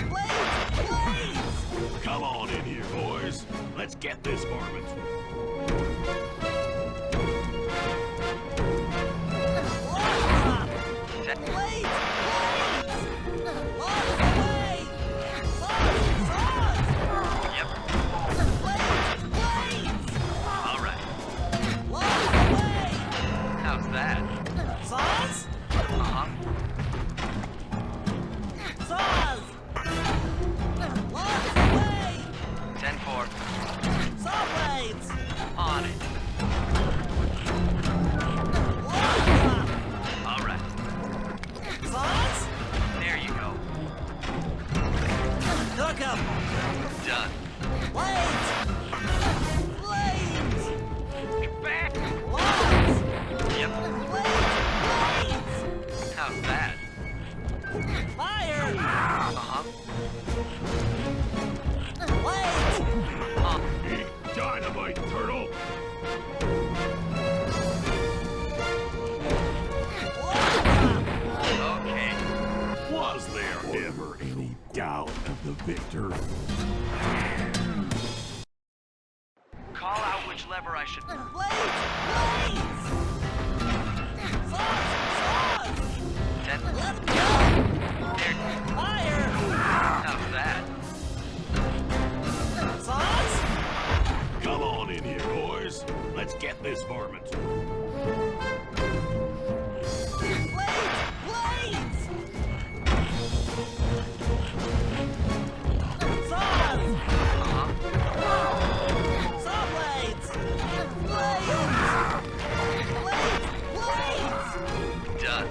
Blaze! Blaze! Come on in here, boys. Let's get this varmint. Lava! Set. Blaze! Blaze! Lost away! Saws! Yep. Blaze! Blaze! All right. Lost away! How's that? Saws? Uh-huh. Saws! Lost away! 10-4. Saw blades! On it. Lava! All right. Saws? There you go. Took him! Done. Blades! Blades! Bam! Logs! Yep. Blades! How's that? Blades! Fire! Uh-huh. Blades! Eat dynamite, turtle. Lava! Okay. Was there ever any doubt of the victor? Call out which lever I should... Blades! Blades! Saws! Saws! 10... Let him go! There. Fire! How's that? Saws? Come on in here, boys. Let's get this varmint. Blades! Blades! Saws! Uh-huh. Saw blades! Blades! Blades! Blades! Done.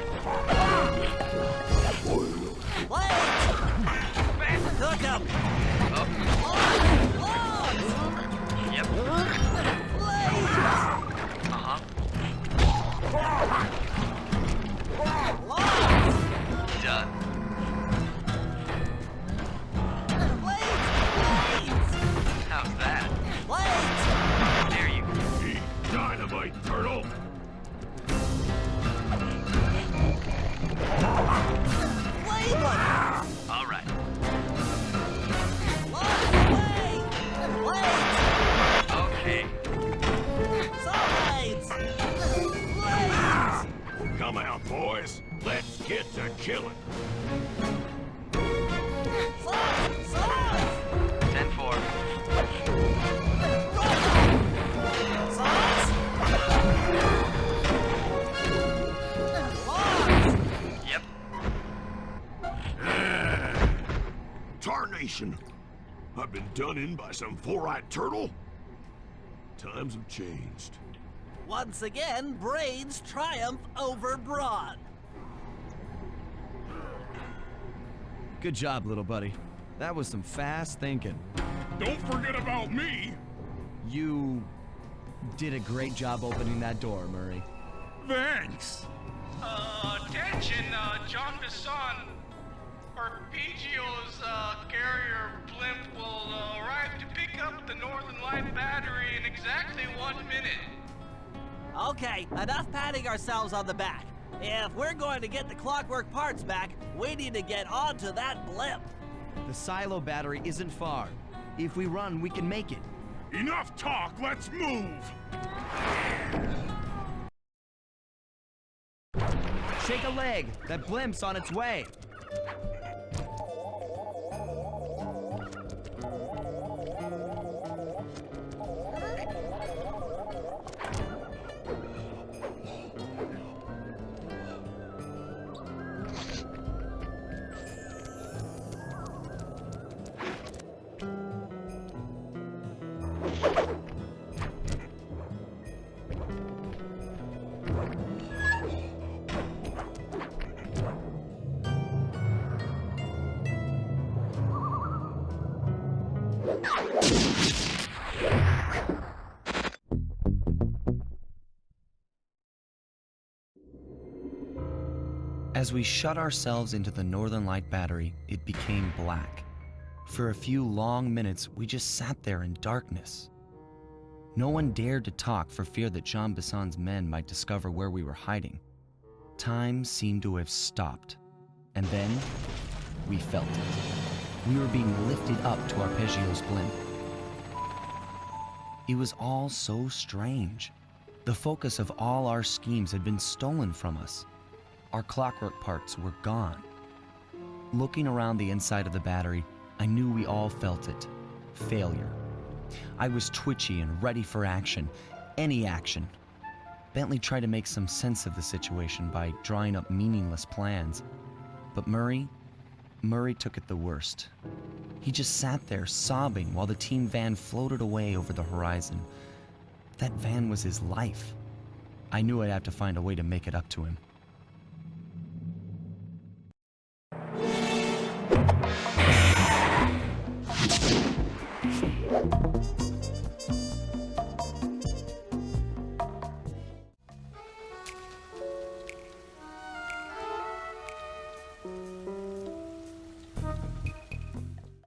Blades! Bam! Took him! Oh. Logs! Yep. Blades! Uh-huh. Logs! Done. Blades! How's that? Blades! There you go. Eat dynamite, turtle. Blade! All right. Logs away! Blades! Okay. Saw blades! Blades! Come out, boys. Let's get to killing. Saws! Saws! 10-4. Saws! Logs! Yep. Tarnation! I've been done in by some four-eyed turtle? Times have changed. Once again, brains triumph over brawn. Good job, little buddy. That was some fast thinking. Don't forget about me. You did a great job opening that door, Murray. Thanks. Attention, John Bisson. Arpeggio's carrier blimp will arrive to pick up the Northern Light battery in exactly 1 minute. Okay, enough patting ourselves on the back. If we're going to get the clockwork parts back, we need to get onto that blimp. The silo battery isn't far. If we run, we can make it. Enough talk, let's move. Shake a leg. That blimp's on its way. As we shut ourselves into the Northern Light Battery, it became black. For a few long minutes, we just sat there in darkness. No one dared to talk for fear that Jean Bisson's men might discover where we were hiding. Time seemed to have stopped. And then, we felt it. We were being lifted up to Arpeggio's blimp. It was all so strange. The focus of all our schemes had been stolen from us. Our clockwork parts were gone. Looking around the inside of the battery, I knew we all felt it. Failure. I was twitchy and ready for action. Any action. Bentley tried to make some sense of the situation by drawing up meaningless plans. But Murray took it the worst. He just sat there sobbing while the team van floated away over the horizon. That van was his life. I knew I'd have to find a way to make it up to him.